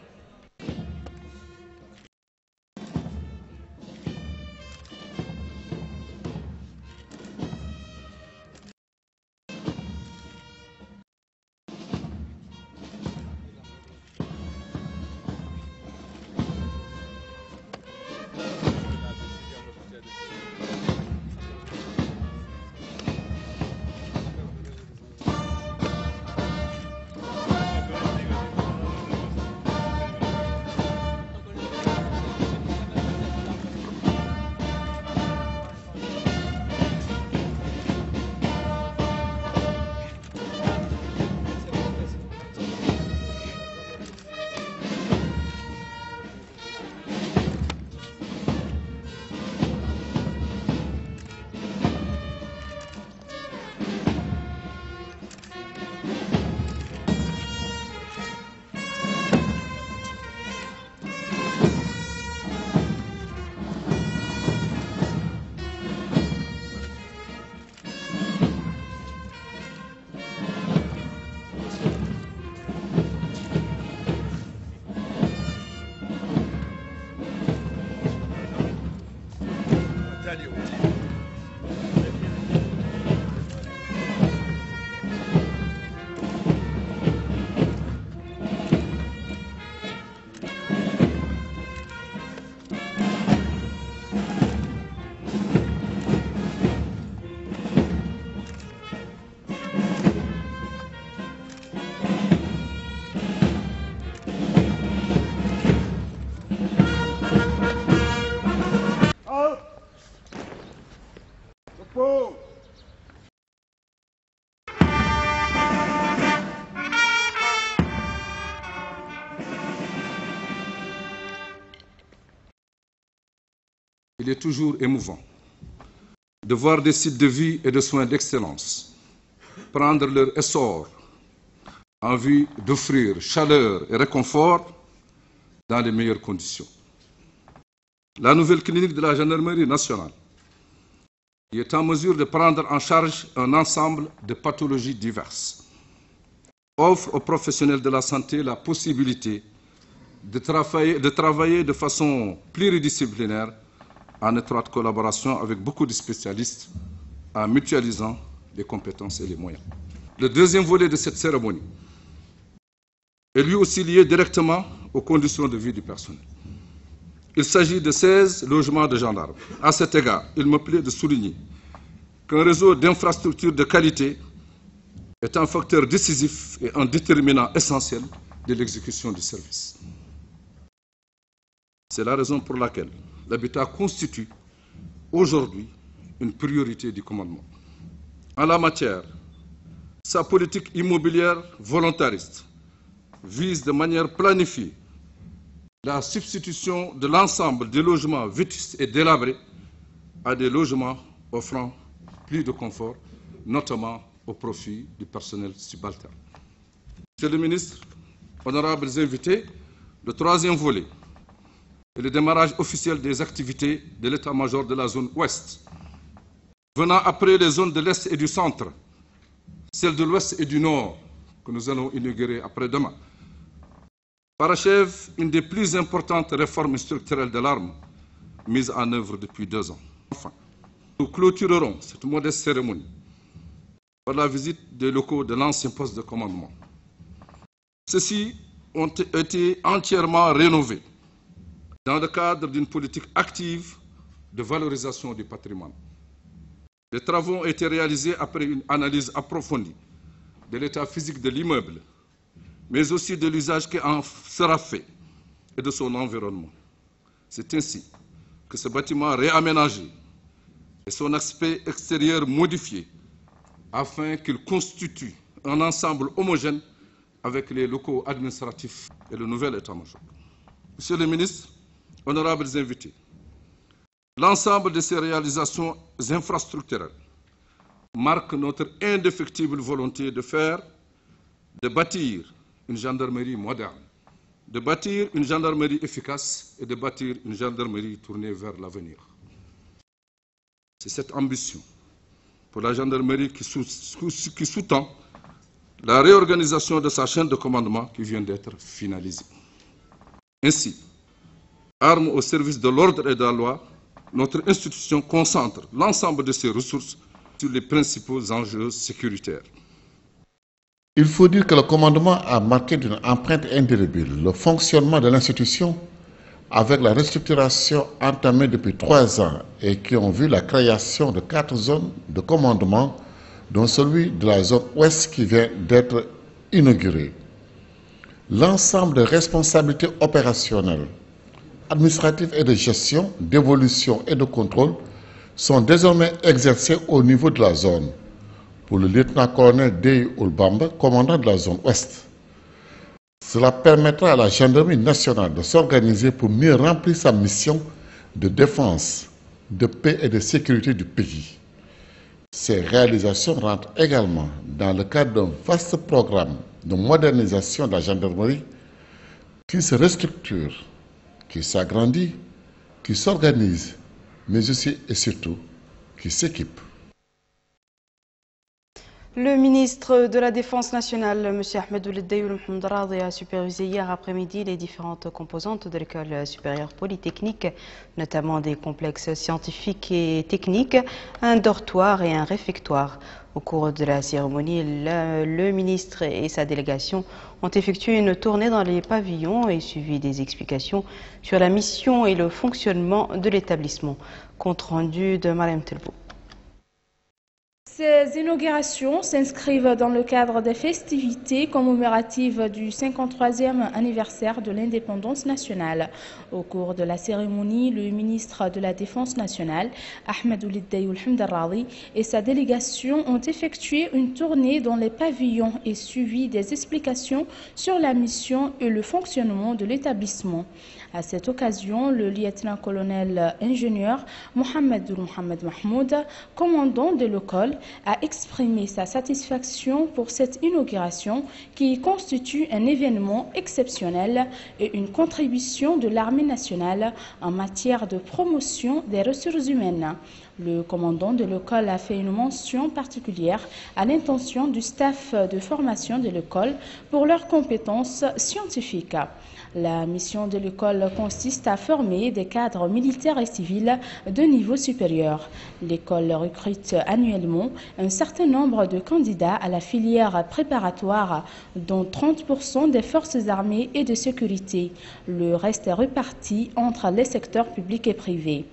Il est toujours émouvant de voir des sites de vie et de soins d'excellence prendre leur essor en vue d'offrir chaleur et réconfort dans les meilleures conditions. La nouvelle clinique de la gendarmerie nationale, qui est en mesure de prendre en charge un ensemble de pathologies diverses, offre aux professionnels de la santé la possibilité de travailler de façon pluridisciplinaire en étroite collaboration avec beaucoup de spécialistes, en mutualisant les compétences et les moyens. Le deuxième volet de cette cérémonie est lui aussi lié directement aux conditions de vie du personnel. Il s'agit de 16 logements de gendarmes. À cet égard, il me plaît de souligner qu'un réseau d'infrastructures de qualité est un facteur décisif et un déterminant essentiel de l'exécution du service. C'est la raison pour laquelle l'habitat constitue aujourd'hui une priorité du commandement. En la matière, sa politique immobilière volontariste vise de manière planifiée la substitution de l'ensemble des logements vétustes et délabrés à des logements offrant plus de confort, notamment au profit du personnel subalterne. Monsieur le ministre, honorables invités, le troisième volet est le démarrage officiel des activités de l'état-major de la zone ouest. Venant après les zones de l'Est et du centre, celles de l'Ouest et du Nord, que nous allons inaugurer après-demain, parachève une des plus importantes réformes structurelles de l'arme mise en œuvre depuis 2 ans. Enfin, nous clôturerons cette modeste cérémonie par la visite des locaux de l'ancien poste de commandement. Ceux-ci ont été entièrement rénovés dans le cadre d'une politique active de valorisation du patrimoine. Les travaux ont été réalisés après une analyse approfondie de l'état physique de l'immeuble, mais aussi de l'usage qui en sera fait et de son environnement. C'est ainsi que ce bâtiment réaménagé et son aspect extérieur modifié afin qu'il constitue un ensemble homogène avec les locaux administratifs et le nouvel état-major. Monsieur le ministre, honorables invités, l'ensemble de ces réalisations infrastructurelles marque notre indéfectible volonté de bâtir une gendarmerie moderne, de bâtir une gendarmerie efficace et de bâtir une gendarmerie tournée vers l'avenir. C'est cette ambition pour la gendarmerie qui sous-tend la réorganisation de sa chaîne de commandement qui vient d'être finalisée. Ainsi, arme au service de l'ordre et de la loi, notre institution concentre l'ensemble de ses ressources sur les principaux enjeux sécuritaires. Il faut dire que le commandement a marqué d'une empreinte indélébile le fonctionnement de l'institution avec la restructuration entamée depuis 3 ans et qui ont vu la création de 4 zones de commandement, dont celui de la zone ouest qui vient d'être inaugurée. L'ensemble des responsabilités opérationnelles, administratives et de gestion, d'évolution et de contrôle sont désormais exercées au niveau de la zone. Pour le lieutenant-colonel Dey Oulbamba, commandant de la zone ouest. Cela permettra à la gendarmerie nationale de s'organiser pour mieux remplir sa mission de défense, de paix et de sécurité du pays. Ces réalisations rentrent également dans le cadre d'un vaste programme de modernisation de la gendarmerie qui se restructure, qui s'agrandit, qui s'organise, mais aussi et surtout qui s'équipe. Le ministre de la Défense nationale, M. Ahmed Ould Dayoul Mohamed Radi, a supervisé hier après-midi les différentes composantes de l'école supérieure polytechnique, notamment des complexes scientifiques et techniques, un dortoir et un réfectoire. Au cours de la cérémonie, le ministre et sa délégation ont effectué une tournée dans les pavillons et suivi des explications sur la mission et le fonctionnement de l'établissement. Compte rendu de Mariam Telbou. Ces inaugurations s'inscrivent dans le cadre des festivités commémoratives du 53e anniversaire de l'indépendance nationale. Au cours de la cérémonie, le ministre de la Défense nationale, Ahmed Ould Dayoul Mohamed Radi, et sa délégation ont effectué une tournée dans les pavillons et suivi des explications sur la mission et le fonctionnement de l'établissement. À cette occasion, le lieutenant-colonel ingénieur Mohamed Mahmoud, commandant de l'école, a exprimé sa satisfaction pour cette inauguration qui constitue un événement exceptionnel et une contribution de l'armée nationale en matière de promotion des ressources humaines. Le commandant de l'école a fait une mention particulière à l'intention du staff de formation de l'école pour leurs compétences scientifiques. La mission de l'école consiste à former des cadres militaires et civils de niveau supérieur. L'école recrute annuellement un certain nombre de candidats à la filière préparatoire, dont 30% des forces armées et de sécurité. Le reste est réparti entre les secteurs publics et privés.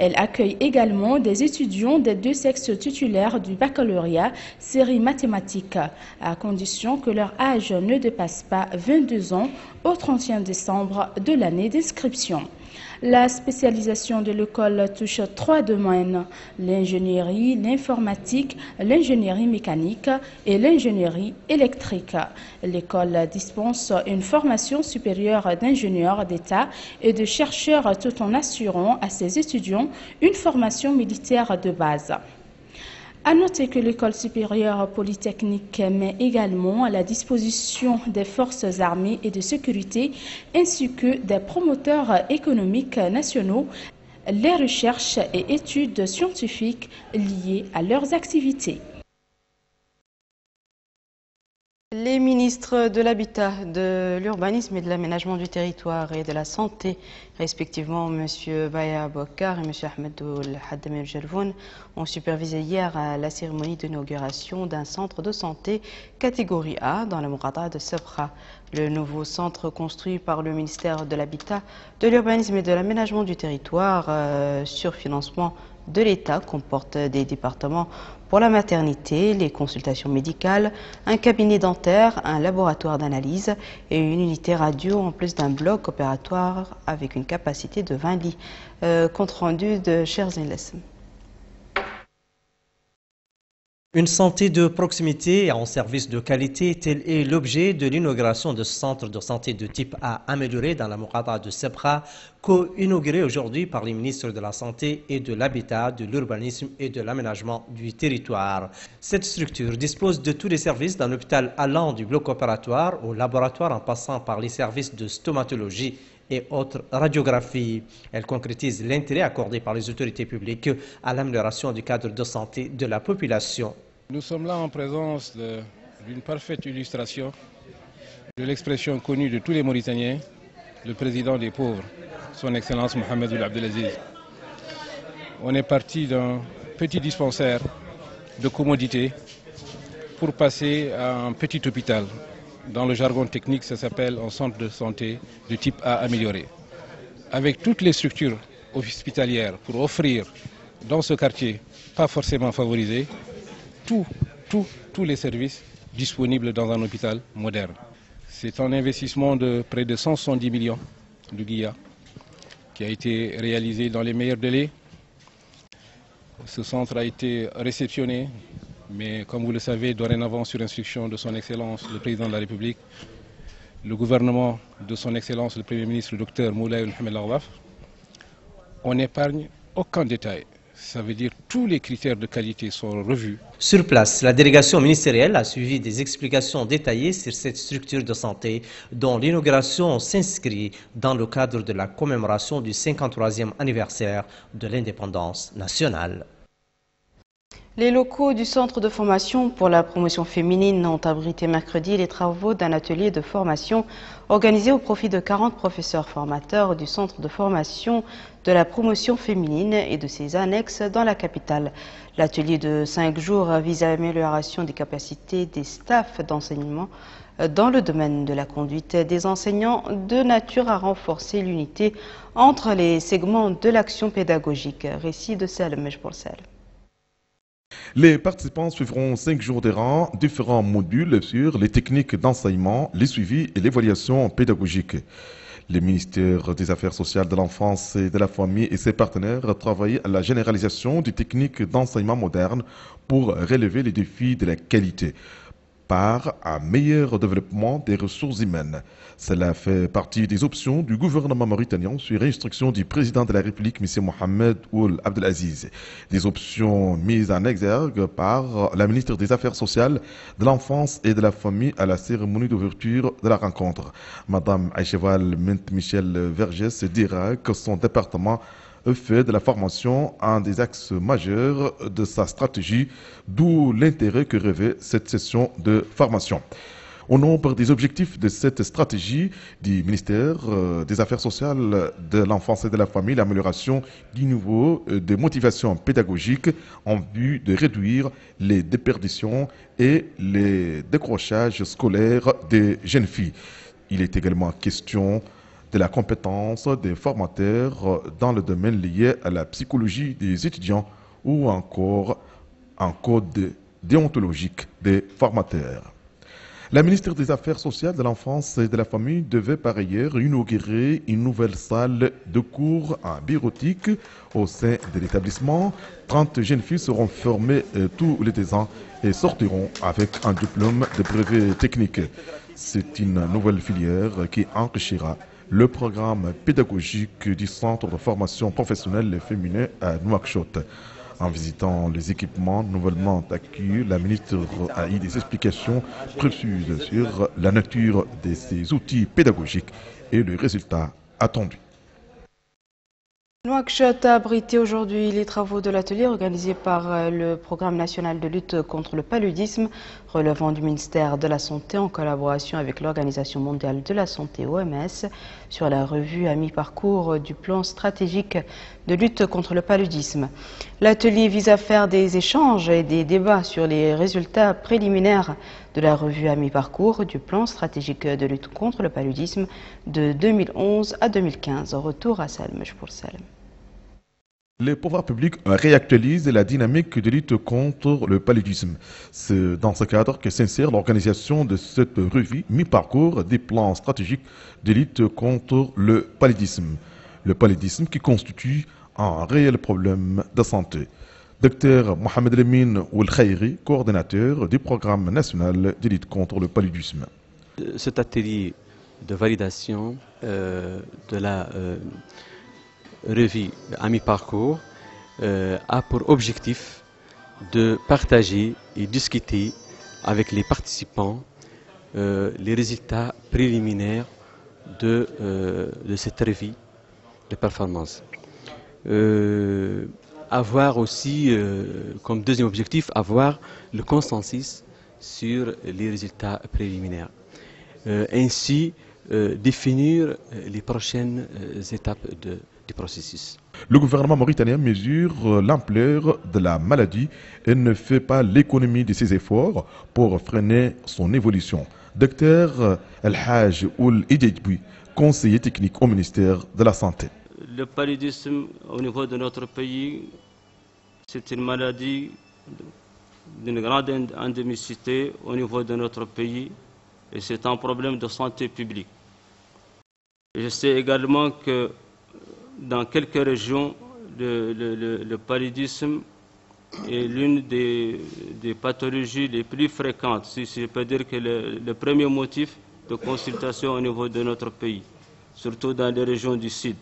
Elle accueille également des étudiants des 2 sexes titulaires du baccalauréat série mathématiques, à condition que leur âge ne dépasse pas 22 ans au 31 décembre de l'année d'inscription. La spécialisation de l'école touche 3 domaines, l'ingénierie, l'informatique, l'ingénierie mécanique et l'ingénierie électrique. L'école dispense une formation supérieure d'ingénieurs d'État et de chercheurs tout en assurant à ses étudiants une formation militaire de base. À noter que l'école supérieure polytechnique met également à la disposition des forces armées et de sécurité ainsi que des promoteurs économiques nationaux les recherches et études scientifiques liées à leurs activités. Les ministres de l'Habitat, de l'Urbanisme et de l'Aménagement du Territoire et de la Santé, respectivement M. Baya Bokar et M. Ahmed Ould Haddamir Jelvoun, ont supervisé hier la cérémonie d'inauguration d'un centre de santé catégorie A dans la Mourada de Sabra. Le nouveau centre construit par le ministère de l'Habitat, de l'Urbanisme et de l'Aménagement du Territoire sur financement de l'État comporte des départements pour la maternité, les consultations médicales, un cabinet dentaire, un laboratoire d'analyse et une unité radio en plus d'un bloc opératoire avec une capacité de 20 lits. Compte rendu de Cherzin Lessem. Une santé de proximité et en service de qualité, tel est l'objet de l'inauguration de ce centre de santé de type A amélioré dans la Muqata de Sebra, co-inauguré aujourd'hui par les ministres de la Santé et de l'Habitat, de l'Urbanisme et de l'Aménagement du territoire. Cette structure dispose de tous les services d'un hôpital allant du bloc opératoire au laboratoire en passant par les services de stomatologie et autres radiographies. Elle concrétise l'intérêt accordé par les autorités publiques à l'amélioration du cadre de santé de la population. Nous sommes là en présence d'une parfaite illustration de l'expression connue de tous les Mauritaniens, le président des pauvres, son Excellence Mohamed Ould Abdelaziz. On est parti d'un petit dispensaire de commodité pour passer à un petit hôpital. Dans le jargon technique, ça s'appelle un centre de santé de type A amélioré. Avec toutes les structures hospitalières pour offrir dans ce quartier, pas forcément favorisé, tous les services disponibles dans un hôpital moderne. C'est un investissement de près de 170 millions de guillas qui a été réalisé dans les meilleurs délais. Ce centre a été réceptionné, mais comme vous le savez, dorénavant sur instruction de son Excellence le Président de la République, le gouvernement de son Excellence le Premier ministre, le Dr Moulay Mohamed Laghdaf, on n'épargne aucun détail. Ça veut dire que tous les critères de qualité sont revus. Sur place, la délégation ministérielle a suivi des explications détaillées sur cette structure de santé dont l'inauguration s'inscrit dans le cadre de la commémoration du 53e anniversaire de l'indépendance nationale. Les locaux du Centre de formation pour la promotion féminine ont abrité mercredi les travaux d'un atelier de formation organisé au profit de 40 professeurs formateurs du Centre de formation de la promotion féminine et de ses annexes dans la capitale. L'atelier de 5 jours vise à l'amélioration des capacités des staffs d'enseignement dans le domaine de la conduite des enseignants, de nature à renforcer l'unité entre les segments de l'action pédagogique. Récit de Salem Mejboursel. Les participants suivront 5 jours de rang différents modules sur les techniques d'enseignement, les suivis et l'évaluation pédagogique. Le ministère des Affaires sociales de l'enfance et de la famille et ses partenaires travaillent à la généralisation des techniques d'enseignement modernes pour relever les défis de la qualité par un meilleur développement des ressources humaines. Cela fait partie des options du gouvernement mauritanien sur instruction du président de la République, M. Mohamed Ould Abdelaziz. Des options mises en exergue par la ministre des Affaires sociales, de l'enfance et de la famille à la cérémonie d'ouverture de la rencontre. Madame Aïcheval Michel Vergès dira que son département fait de la formation un des axes majeurs de sa stratégie, d'où l'intérêt que revêt cette session de formation. Au nombre des objectifs de cette stratégie du ministère des Affaires sociales, de l'enfance et de la famille, l'amélioration du niveau de motivation pédagogique en vue de réduire les déperditions et les décrochages scolaires des jeunes filles. Il est également question de la compétence des formateurs dans le domaine lié à la psychologie des étudiants ou encore un code déontologique des formateurs. La ministre des Affaires sociales, de l'enfance et de la famille devait par ailleurs inaugurer une nouvelle salle de cours en bureautique au sein de l'établissement. 30 jeunes filles seront formées tous les 2 ans et sortiront avec un diplôme de brevet technique. C'est une nouvelle filière qui enrichira le programme pédagogique du Centre de formation professionnelle féminin à Nouakchott. En visitant les équipements nouvellement acquis, la ministre a eu des explications précises sur la nature de ces outils pédagogiques et le résultat attendu. Nouakchott a abrité aujourd'hui les travaux de l'atelier organisé par le Programme national de lutte contre le paludisme relevant du ministère de la Santé en collaboration avec l'Organisation mondiale de la santé OMS sur la revue à mi-parcours du plan stratégique de lutte contre le paludisme. L'atelier vise à faire des échanges et des débats sur les résultats préliminaires de la revue à mi-parcours du plan stratégique de lutte contre le paludisme de 2011 à 2015. Retour à Salem pour Salem. Les pouvoirs publics réactualisent la dynamique de lutte contre le paludisme. C'est dans ce cadre que s'insère l'organisation de cette revue mi-parcours des plans stratégiques de lutte contre le paludisme. Le paludisme qui constitue un réel problème de santé. Dr Mohamed Lemine Oulkhairi, coordinateur du programme national de lutte contre le paludisme. Cet atelier de validation de la revue à mi-parcours a pour objectif de partager et discuter avec les participants les résultats préliminaires de cette revue de performance. Avoir aussi comme deuxième objectif, avoir le consensus sur les résultats préliminaires. Ainsi, définir les prochaines étapes du processus. Le gouvernement mauritanien mesure l'ampleur de la maladie et ne fait pas l'économie de ses efforts pour freiner son évolution. Dr El-Haj Oul Idjidbi, conseiller technique au ministère de la Santé. Le paludisme au niveau de notre pays, c'est une maladie d'une grande endémicité au niveau de notre pays et c'est un problème de santé publique. Et je sais également que dans quelques régions, le paludisme est l'une des pathologies les plus fréquentes, si je peux dire que le premier motif de consultation au niveau de notre pays, surtout dans les régions du Sud.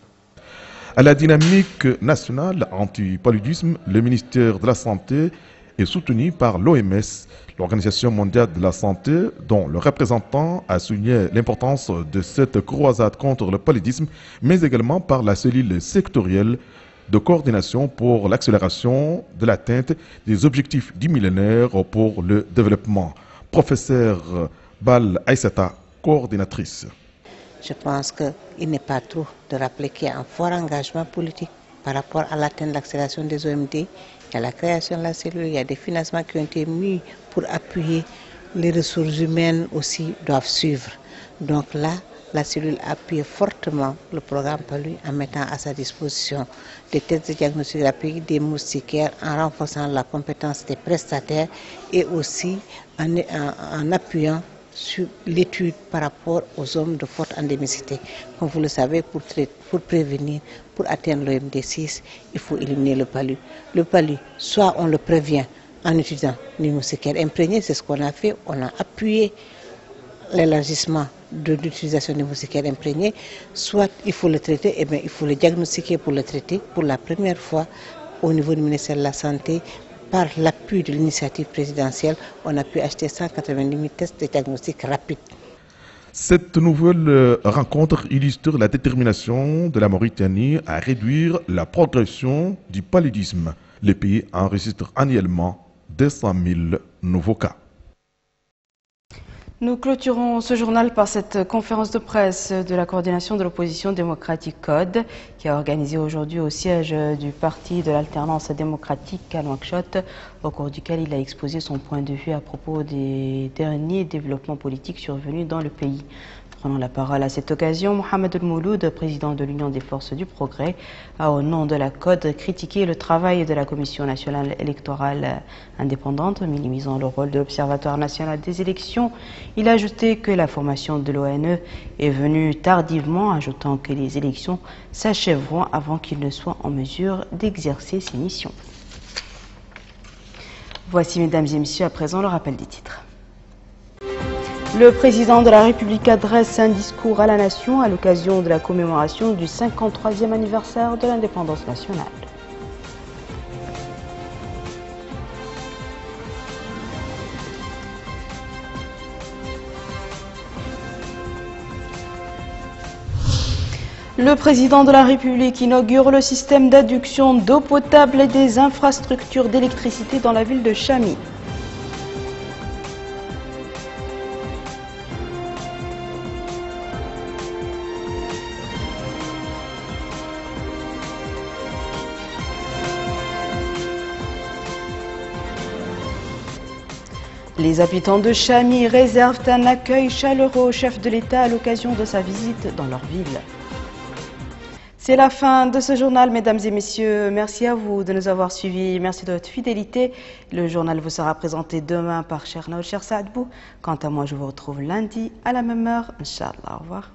À la dynamique nationale anti-paludisme, le ministère de la Santé est soutenu par l'OMS, l'Organisation mondiale de la santé, dont le représentant a souligné l'importance de cette croisade contre le paludisme, mais également par la cellule sectorielle de coordination pour l'accélération de l'atteinte des objectifs du millénaire pour le développement. Professeur Bal Aïssata, coordinatrice. Je pense qu'il n'est pas trop de rappeler qu'il y a un fort engagement politique par rapport à l'atteinte de l'accélération des OMD. Il y a la création de la cellule, il y a des financements qui ont été mis pour appuyer. Les ressources humaines aussi doivent suivre. Donc là, la cellule appuie fortement le programme PALU en mettant à sa disposition des tests de diagnostic rapide, des moustiquaires, en renforçant la compétence des prestataires et aussi en appuyant sur l'étude par rapport aux zones de forte endémicité. Comme vous le savez, pour prévenir, pour atteindre l'OMD6, il faut éliminer le palu. Le palu, soit on le prévient en utilisant les moustiquaires imprégnés, c'est ce qu'on a fait, on a appuyé l'élargissement de l'utilisation des moustiquaires imprégnés, soit il faut le traiter, et bien il faut le diagnostiquer pour le traiter. Pour la première fois, au niveau du ministère de la Santé, par l'appui de l'initiative présidentielle, on a pu acheter 190 000 tests de diagnostic rapide. Cette nouvelle rencontre illustre la détermination de la Mauritanie à réduire la progression du paludisme. Le pays enregistre annuellement 200 000 nouveaux cas. Nous clôturons ce journal par cette conférence de presse de la coordination de l'opposition démocratique CODE qui a organisé aujourd'hui au siège du Parti de l'alternance démocratique à Nouakchott, au cours duquel il a exposé son point de vue à propos des derniers développements politiques survenus dans le pays. Prenant la parole à cette occasion, Mohamed El Mouloud, président de l'Union des forces du progrès, a au nom de la CODE critiqué le travail de la Commission nationale électorale indépendante, minimisant le rôle de l'Observatoire national des élections. Il a ajouté que la formation de l'ONE est venue tardivement, ajoutant que les élections s'achèveront avant qu'il ne soit en mesure d'exercer ses missions. Voici, mesdames et messieurs, à présent le rappel des titres. Le président de la République adresse un discours à la nation à l'occasion de la commémoration du 53e anniversaire de l'indépendance nationale. Le président de la République inaugure le système d'adduction d'eau potable et des infrastructures d'électricité dans la ville de Chamy. Les habitants de Chamy réservent un accueil chaleureux au chef de l'État à l'occasion de sa visite dans leur ville. C'est la fin de ce journal, mesdames et messieurs. Merci à vous de nous avoir suivis. Merci de votre fidélité. Le journal vous sera présenté demain par Cher Saadbou. Quant à moi, je vous retrouve lundi à la même heure. Inch'Allah. Au revoir.